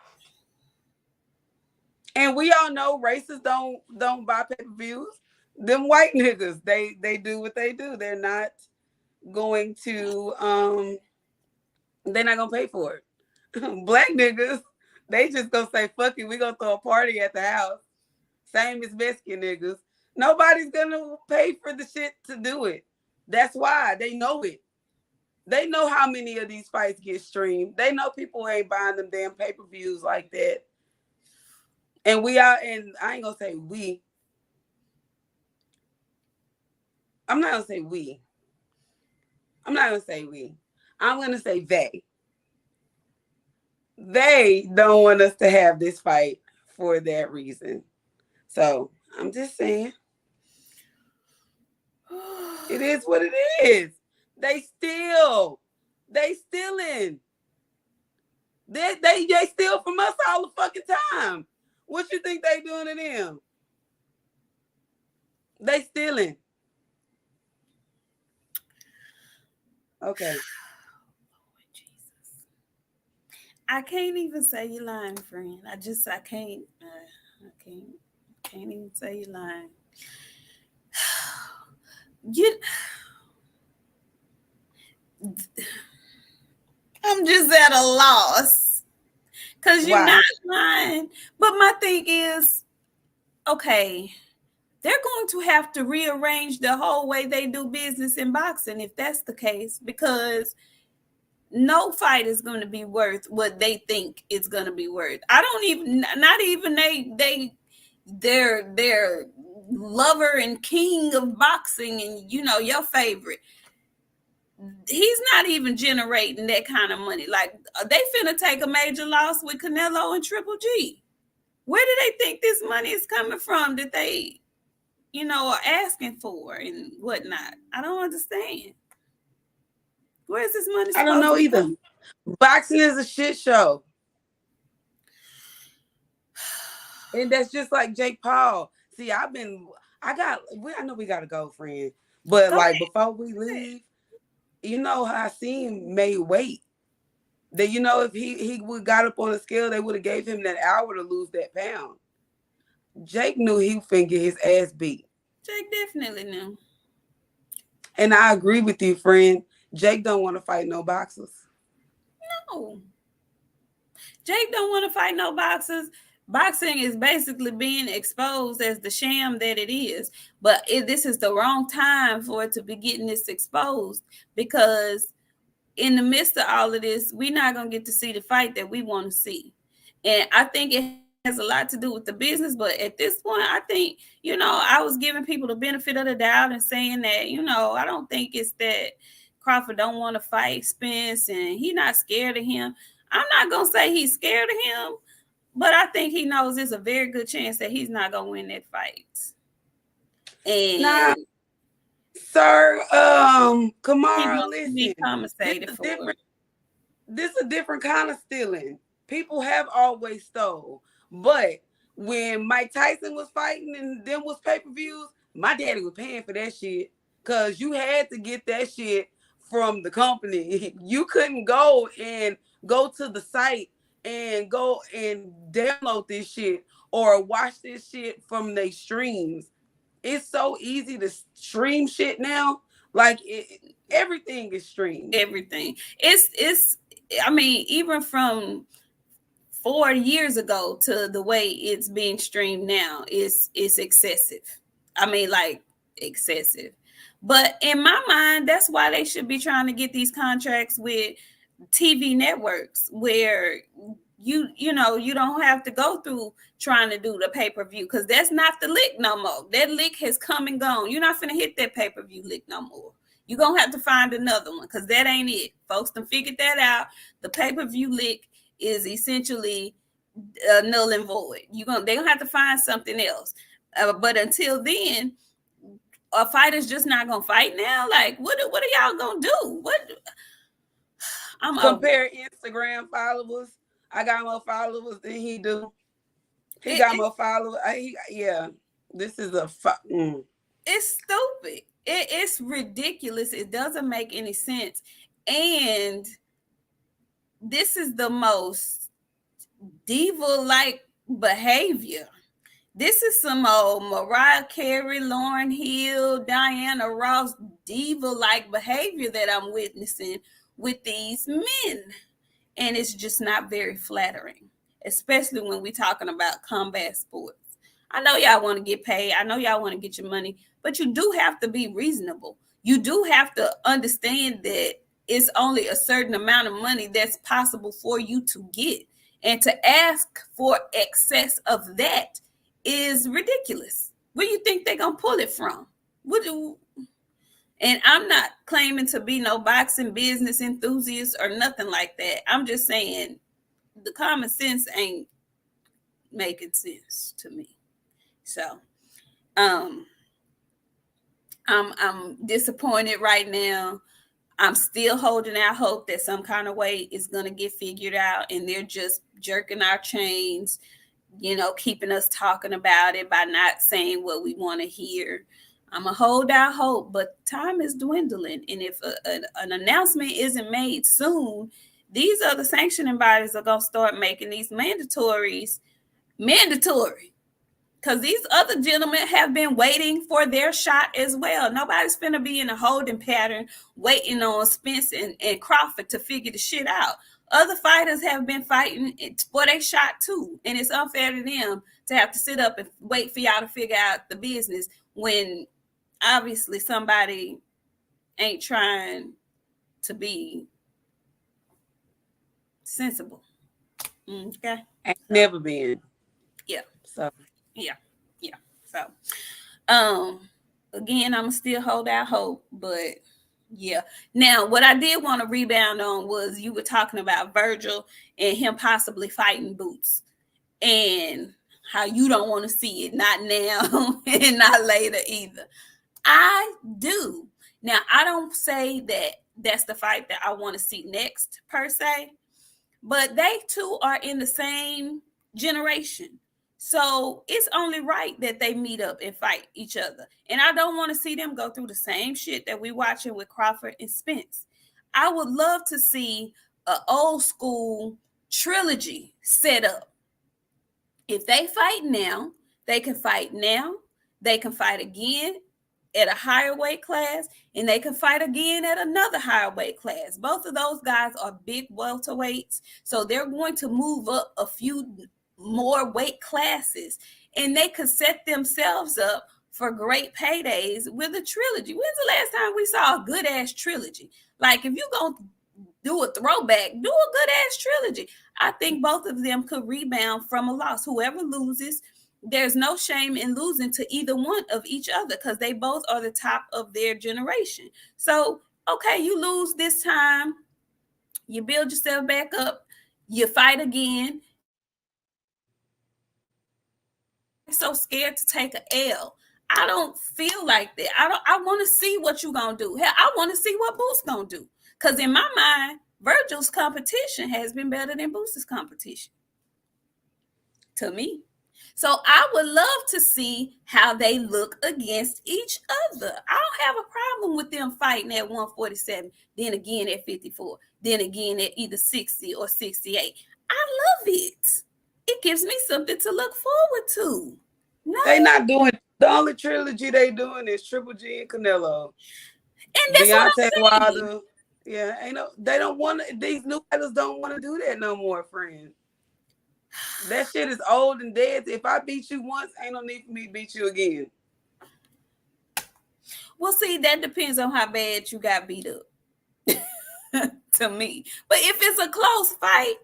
And we all know racists don't buy pay-per-views. Them white niggas, they do what they do. They're not going to they're not gonna pay for it. Black niggas, they just gonna say, fuck it, we gonna throw a party at the house. Same as Mexican niggas. Nobody's gonna pay for the shit to do it. That's why they know it. They know how many of these fights get streamed. They know people ain't buying them damn pay-per-views like that. And and I ain't gonna say we. I'm not gonna say we. I'm gonna say they. They don't want us to have this fight for that reason. So I'm just saying. It is what it is. They steal. They stealing. They steal from us all the fucking time. What you think they doing to them? They stealing. Okay. I can't even say you're lying, friend. I can't even say you're lying. I'm just at a loss because you're not lying. But my thing is, okay, they're going to have to rearrange the whole way they do business in boxing if that's the case, because no fight is going to be worth what they think it's going to be worth. Not even their lover and king of boxing and, your favorite. He's not even generating that kind of money. Like, they finna take a major loss with Canelo and Triple G. Where do they think this money is coming from that they, are asking for and whatnot? I don't understand. Where's this money? I don't know either. Boxing is a shit show. And that's just like Jake Paul. See, I know we got to go, friend. But like before we leave, you know, Hakeem made weight. That, you know, if he would got up on the scale, they would have gave him that hour to lose that pound. Jake knew he would finna get his ass beat. Jake definitely knew. And I agree with you, friend. Jake don't want to fight no boxers. No. Jake don't want to fight no boxers. Boxing is basically being exposed as the sham that it is. But this is the wrong time for it to be getting this exposed, because in the midst of all of this, we're not going to get to see the fight that we want to see. And I think it has a lot to do with the business. But at this point, I think, you know, I was giving people the benefit of the doubt and saying that, you know, I don't think it's that Crawford don't want to fight Spence and he's not scared of him. I'm not going to say he's scared of him, but I think he knows there's a very good chance that he's not going to win that fight. And sir, Kamara, listen, this is a different kind of stealing. People have always stole. But when Mike Tyson was fighting and them was pay-per-views, my daddy was paying for that shit, because you had to get that shit from the company. You couldn't go to the site and go and download this shit or watch this shit from their streams. It's so easy to stream shit now. Like everything is streamed. Everything. It's I mean, even from 4 years ago to the way it's being streamed now, it's excessive. I mean, like, excessive. But in my mind, that's why they should be trying to get these contracts with TV networks where you know you don't have to go through trying to do the pay-per-view, because that's not the lick no more. That lick has come and gone. You're not finna hit that pay-per-view lick no more. You're gonna have to find another one, because that ain't it. Folks done figured that out. The pay-per-view lick is essentially null and void. They gonna have to find something else. But until then, a fighter's just not gonna fight now. Like, what are y'all gonna do? Compare Instagram followers. I got more followers than he do. He got more followers. This is it's stupid. It's ridiculous. It doesn't make any sense. And this is the most diva-like behavior. This is some old Mariah Carey, Lauryn Hill, Diana Ross diva-like behavior that I'm witnessing with these men. And it's just not very flattering, especially when we're talking about combat sports. I know y'all want to get paid. I know y'all want to get your money, but you do have to be reasonable. You do have to understand that it's only a certain amount of money that's possible for you to get. And to ask for excess of that is ridiculous. Where do you think they're going to pull it from? And I'm not claiming to be no boxing business enthusiast or nothing like that. I'm just saying the common sense ain't making sense to me. So I'm disappointed right now. I'm still holding out hope that some kind of way is going to get figured out, and they're just jerking our chains, you know, keeping us talking about it by not saying what we want to hear. I'm going to hold out hope, but time is dwindling. And if an announcement isn't made soon, these other sanctioning bodies are going to start making these mandatory. Because these other gentlemen have been waiting for their shot as well. Nobody's finna be in a holding pattern waiting on Spence and Crawford to figure the shit out. Other fighters have been fighting for their shot too. And it's unfair to them to have to sit up and wait for y'all to figure out the business when obviously somebody ain't trying to be sensible. Okay? Ain't never been. Yeah. So. Yeah. So, again, I'm still hold out hope, but yeah. Now, what I did want to rebound on was you were talking about Virgil and him possibly fighting Boots, and how you don't want to see it, not now and not later either. I do. Now, I don't say that that's the fight that I want to see next, per se. But they two are in the same generation. So it's only right that they meet up and fight each other. And I don't want to see them go through the same shit that we watching with Crawford and Spence. I would love to see an old school trilogy set up. If they fight now, they can fight now. They can fight again at a higher weight class, and they can fight again at another higher weight class. Both of those guys are big welterweights, so they're going to move up a few more weight classes, and they could set themselves up for great paydays with a trilogy. When's the last time we saw a good ass trilogy? Like, if you're gonna do a throwback, do a good ass trilogy. I think both of them could rebound from a loss. Whoever loses, there's no shame in losing to either one of each other, because they both are the top of their generation. So, okay, you lose this time, you build yourself back up, you fight again. I'm so scared to take an L. I don't feel like that. I want to see what you're gonna do. Hell, I want to see what Boost gonna do. Because in my mind, Virgil's competition has been better than Boost's competition. To me. So I would love to see how they look against each other. I don't have a problem with them fighting at 147, then again at 54, then again at either 60 or 68. I love it. It gives me something to look forward to. No. They not doing, the only trilogy they doing is Triple G and Canelo. And that's Deontay Wilder. Yeah, they don't want to, these new fighters don't want to do that no more, friend. That shit is old and dead. If I beat you once, ain't no need for me to beat you again. Well, see, that depends on how bad you got beat up. To me. But if it's a close fight,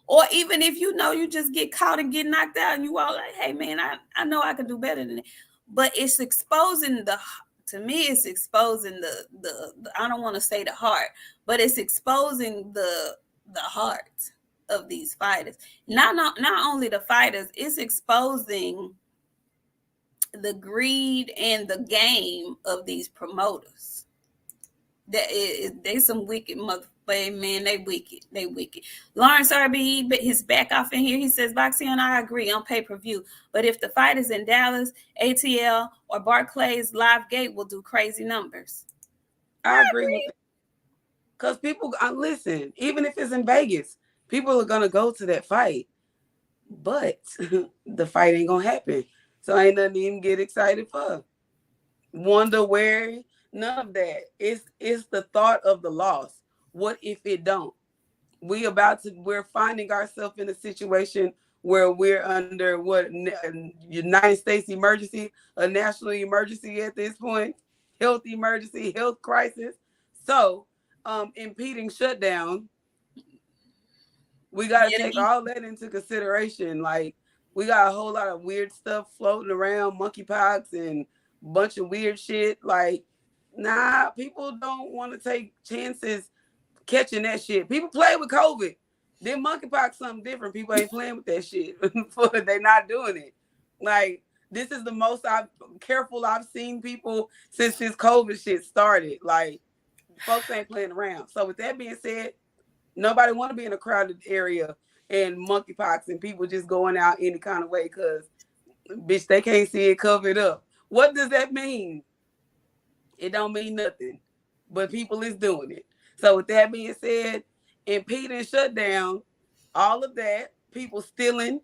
or even if you just get caught and get knocked out and you all like, hey man, I know I can do better than it. But it's exposing to me, it's exposing the I don't want to say the heart, but it's exposing the heart of these fighters. Not only the fighters, it's exposing the greed and the game of these promoters. They some wicked motherfuckers, man. They wicked. Lawrence RB, but his back off in here. He says, Boxing, I agree on pay-per-view. But if the fight is in Dallas, ATL, or Barclays Live Gate will do crazy numbers. I agree with that. Because people, listen, even if it's in Vegas, people are going to go to that fight. But the fight ain't going to happen. So ain't nothing to even get excited for. Wonder where, none of that. It's the thought of the loss. What if it don't? We're finding ourselves in a situation where we're under United States emergency, a national emergency at this point, health emergency, health crisis. So, impeding shutdown, we got to take all that into consideration. Like, we got a whole lot of weird stuff floating around, monkeypox and a bunch of weird shit. Like, nah, people don't want to take chances catching that shit. People play with COVID. Then monkeypox something different. People ain't playing with that shit. They're not doing it. Like, this is the most careful I've seen people since this COVID shit started. Like, folks ain't playing around. So with that being said, nobody want to be in a crowded area and monkeypox and people just going out any kind of way because, bitch, they can't see it covered up. What does that mean? It don't mean nothing. But people is doing it. So with that being said, impeding shutdown, all of that, people stealing.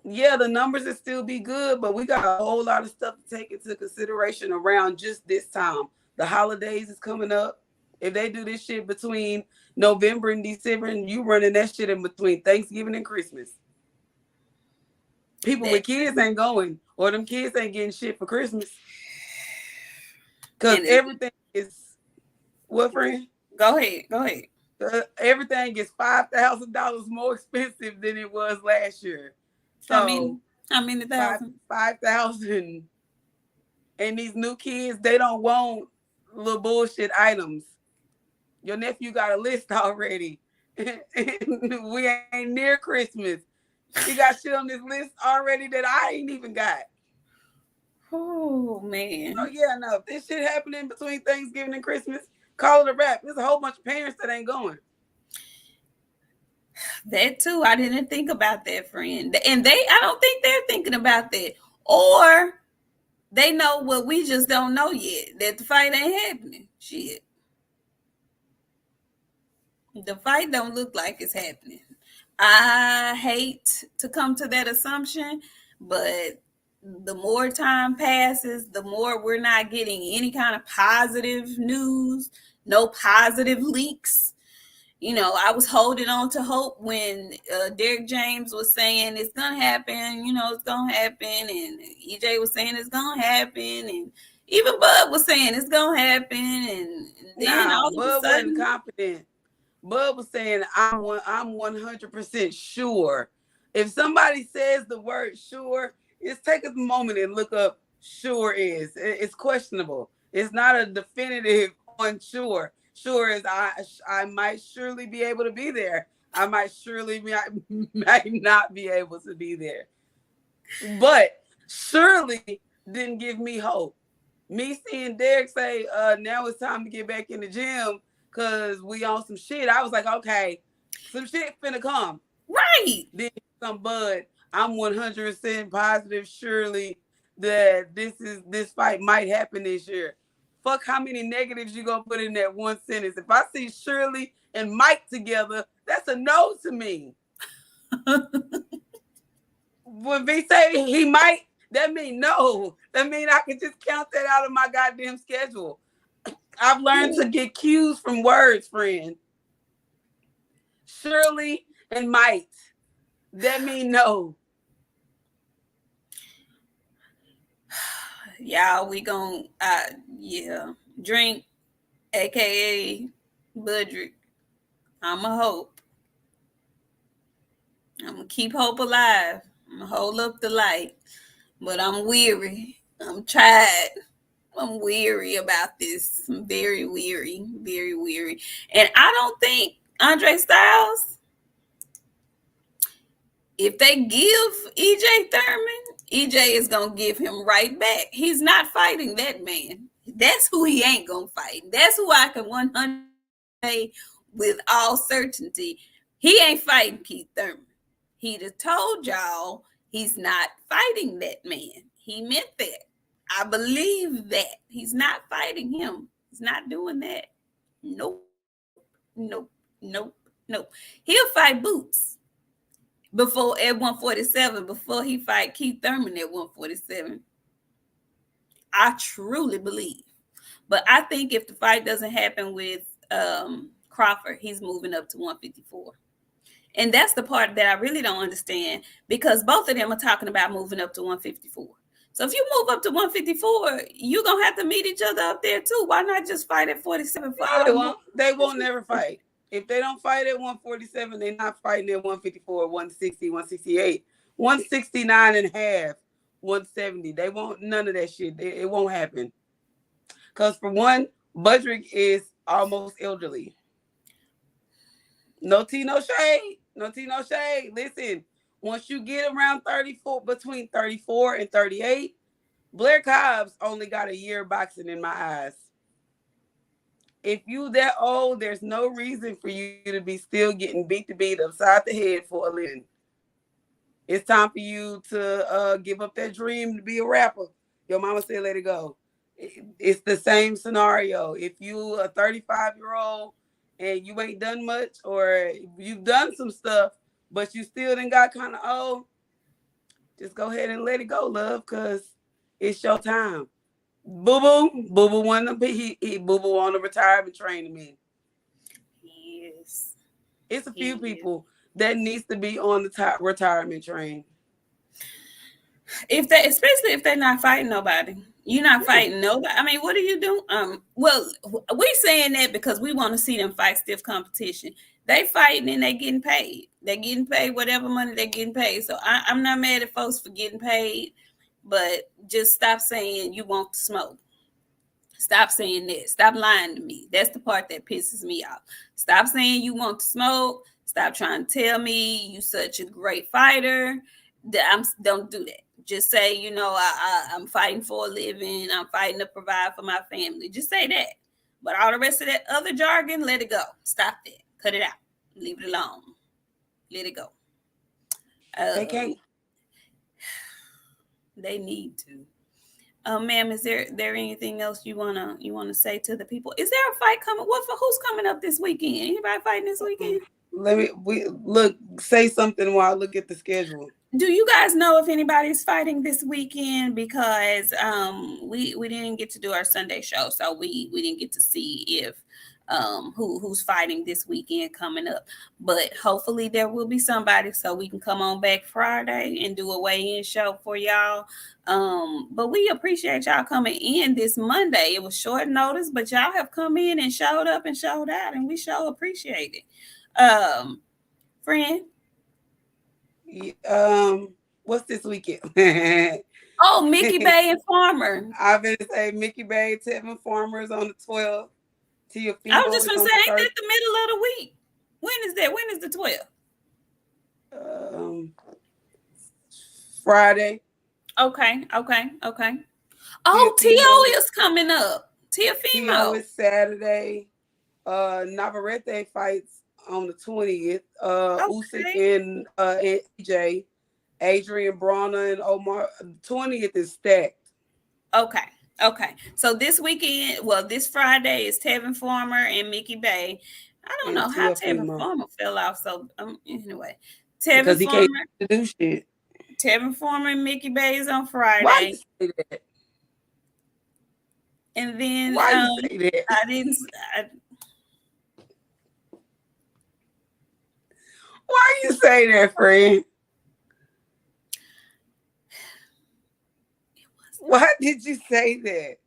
Yeah, the numbers will still be good, but we got a whole lot of stuff to take into consideration around just this time. The holidays is coming up. If they do this shit between November and December, and you running that shit in between Thanksgiving and Christmas, people with kids ain't going, or them kids ain't getting shit for Christmas. Because everything is, what, friend? Go ahead. Everything is $5,000 more expensive than it was last year. So how many thousand? 5,000. And these new kids, they don't want little bullshit items. Your nephew got a list already. We ain't near Christmas. He got shit on this list already that I ain't even got. Oh, man. So, yeah, no, if this shit happening between Thanksgiving and Christmas, Call it a wrap. There's a whole bunch of parents that ain't going. That too. I didn't think about that, friend. And I don't think they're thinking about that. Or they know what we just don't know yet, that the fight ain't happening. Shit. The fight don't look like it's happening. I hate to come to that assumption, but the more time passes, the more we're not getting any kind of positive news, no positive leaks. You know, I was holding on to hope when Derek James was saying it's going to happen, it's going to happen. And EJ was saying it's going to happen. And even Bud was saying it's going to happen. And then all of Bud a sudden, wasn't confident. Bud was saying, I'm 100% sure. If somebody says the word sure, just take a moment and look up sure is. It's questionable. It's not a definitive on sure. Sure is I might surely be able to be there. I might surely might not be able to be there. But surely didn't give me hope. Me seeing Derek say, now it's time to get back in the gym because we on some shit. I was like, okay, some shit finna come. Right. Then some Bud. I'm 100% positive, surely, that this fight might happen this year. Fuck how many negatives you gonna put in that one sentence. If I see Shirley and Mike together, that's a no to me. When V say he might, that mean no. That mean I can just count that out of my goddamn schedule. I've learned to get cues from words, friend. Shirley and might. That mean no. Y'all, we gon' drink, aka Budrick. I'ma hope. I'm gonna keep hope alive. I'm gonna hold up the light. But I'm weary. I'm tired. I'm weary about this. I'm very weary. Very weary. And I don't think Andre Styles, if they give EJ Thurman, EJ is going to give him right back. He's not fighting that man. That's who he ain't going to fight. That's who I can 100% say with all certainty. He ain't fighting Keith Thurman. He'd have told y'all he's not fighting that man. He meant that. I believe that. He's not fighting him. He's not doing that. Nope. He'll fight Boots before at 147, before he fight Keith Thurman at 147. I truly believe. But I think if the fight doesn't happen with Crawford, he's moving up to 154. And that's the part that I really don't understand, because both of them are talking about moving up to 154. So if you move up to 154, you're going to have to meet each other up there too. Why not just fight at 47? They won't never fight. If they don't fight at 147, they're not fighting at 154, 160, 168, 169 and a half, 170. They won't, none of that shit. It won't happen. Because for one, Budrick is almost elderly. No tea, no shade. No tea, no shade. Listen, once you get around 34, between 34 and 38, Blair Cobbs only got a year boxing in my eyes. If you that old, there's no reason for you to be still getting beat upside the head for a living. It's time for you to give up that dream to be a rapper. Your mama said let it go. It's the same scenario. If you a 35-year-old and you ain't done much, or you've done some stuff, but you still done got kind of old, just go ahead and let it go, love, because it's your time. Boo Boo wanted to be Boo Boo on the retirement train to me. Yes. It's a few people that needs to be on the retirement train. Especially if they're not fighting nobody. You're not fighting nobody. I mean, what are you doing? Well, we saying that because we want to see them fight stiff competition. They fighting and they getting paid. They're getting paid whatever money they're getting paid. So I'm not mad at folks for getting paid, but just stop saying you want to smoke. Stop saying that. Stop lying to me. That's the part that pisses me off. Stop saying you want to smoke. Stop trying to tell me you such a great fighter. Don't do that. Just say, I'm fighting for a living. I'm fighting to provide for my family. Just say that. But all the rest of that other jargon, let it go. Stop that. Cut it out. Leave it alone. Let it go. They can't. They need to. Ma'am, is there anything else you wanna say to the people? Is there a fight coming? Who's coming up this weekend? Anybody fighting this weekend? Say something while I look at the schedule. Do you guys know if anybody's fighting this weekend? Because we didn't get to do our Sunday show, so we didn't get to see if who's fighting this weekend coming up. But hopefully there will be somebody, so we can come on back Friday and do a weigh-in show for y'all. But we appreciate y'all coming in this Monday. It was short notice, but y'all have come in and showed up and showed out, and we sure appreciate it. Friend. What's this weekend? Oh, Mickey Bay and Farmer. I've been to say Mickey Bay, Tevin Farmer's on the 12th. I was just gonna say, ain't that the middle of the week? When is that? When is the 12th? Friday. Okay. Oh, T.O. is coming up. T.O. is Saturday. Navarrete fights on the 20th. Usyk and AJ, Adrian Brawner and Omar. 20th is stacked. Okay. So this weekend, this Friday is Tevin Farmer and Mickey Bay. I don't know how Tevin Farmer fell off. So anyway, because he can't do shit. Tevin Farmer and Mickey Bay is on Friday. Why you say that? And then why you say that? I didn't. Why you say that, friend? Why did you say that? It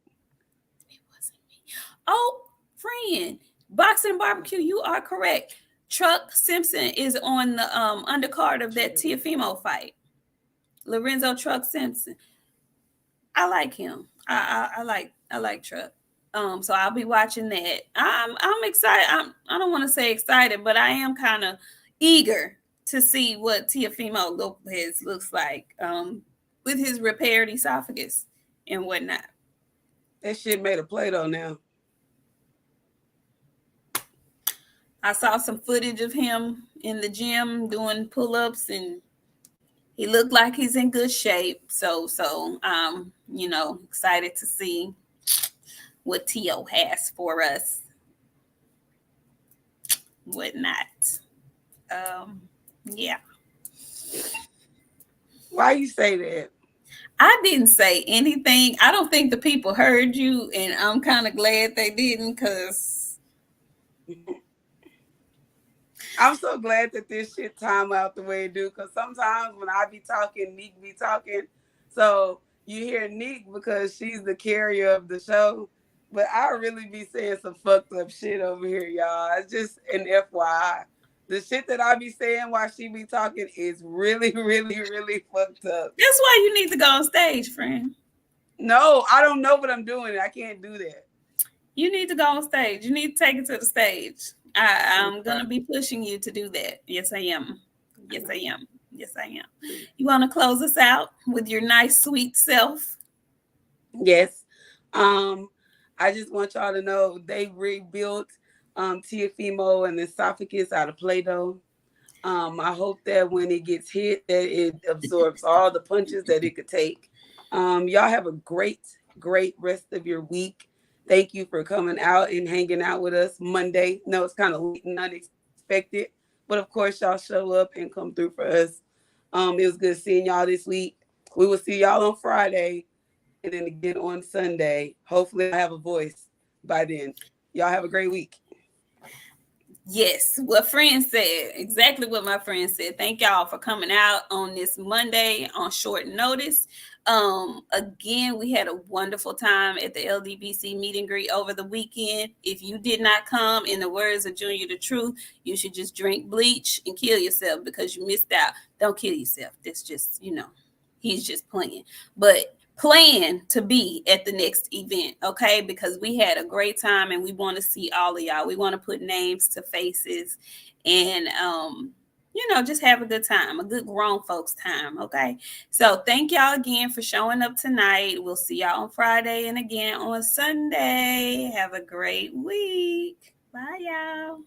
wasn't me. Oh, friend, Boxing Barbecue, you are correct. Truck Simpson is on the undercard of that Teofimo fight. Lorenzo Truck Simpson. I like him. I like Truck. So I'll be watching that. I'm excited. I don't want to say excited, but I am kind of eager to see what Teofimo Lopez looks like with his repaired esophagus and whatnot. That shit made a Play-Doh now. I saw some footage of him in the gym doing pull-ups, and he looked like he's in good shape. So excited to see what Tio has for us. Whatnot. Yeah. Why you say that? I didn't say anything. I don't think the people heard you, and I'm kind of glad they didn't, because I'm so glad that this shit time out the way it do, because sometimes when I be talking, Nik be talking. So you hear Nik because she's the carrier of the show, but I really be saying some fucked up shit over here, y'all. It's just an FYI. The shit that I be saying while she be talking is really, really, really fucked up. That's why you need to go on stage, friend. No, I don't know what I'm doing. I can't do that. You need to go on stage. You need to take it to the stage. I'm going to be pushing you to do that. Yes, I am. Yes, I am. Yes, I am. You want to close us out with your nice, sweet self? Yes. I just want y'all to know they rebuilt Teofimo and the esophagus out of Play-Doh. I hope that when it gets hit, that it absorbs all the punches that it could take. Y'all have a great rest of your week. Thank you for coming out and hanging out with us Monday. No, it's kind of late and unexpected, but of course y'all show up and come through for us. It was good seeing y'all this week. We will see y'all on Friday and then again on Sunday. Hopefully I have a voice by then. Y'all have a great week. Yes, what friend said, exactly what my friend said. Thank y'all for coming out on this Monday on short notice. Again, we had a wonderful time at the LDBC meet and greet over the weekend. If you did not come, in the words of Junior the Truth, you should just drink bleach and kill yourself because you missed out. Don't kill yourself. That's just, he's just playing. But plan to be at the next event, okay? Because we had a great time and we want to see all of y'all. We want to put names to faces and just have a good time, a good grown folks time. Okay. So thank y'all again for showing up tonight. We'll see y'all on Friday and again on Sunday. Have a great week. Bye, y'all.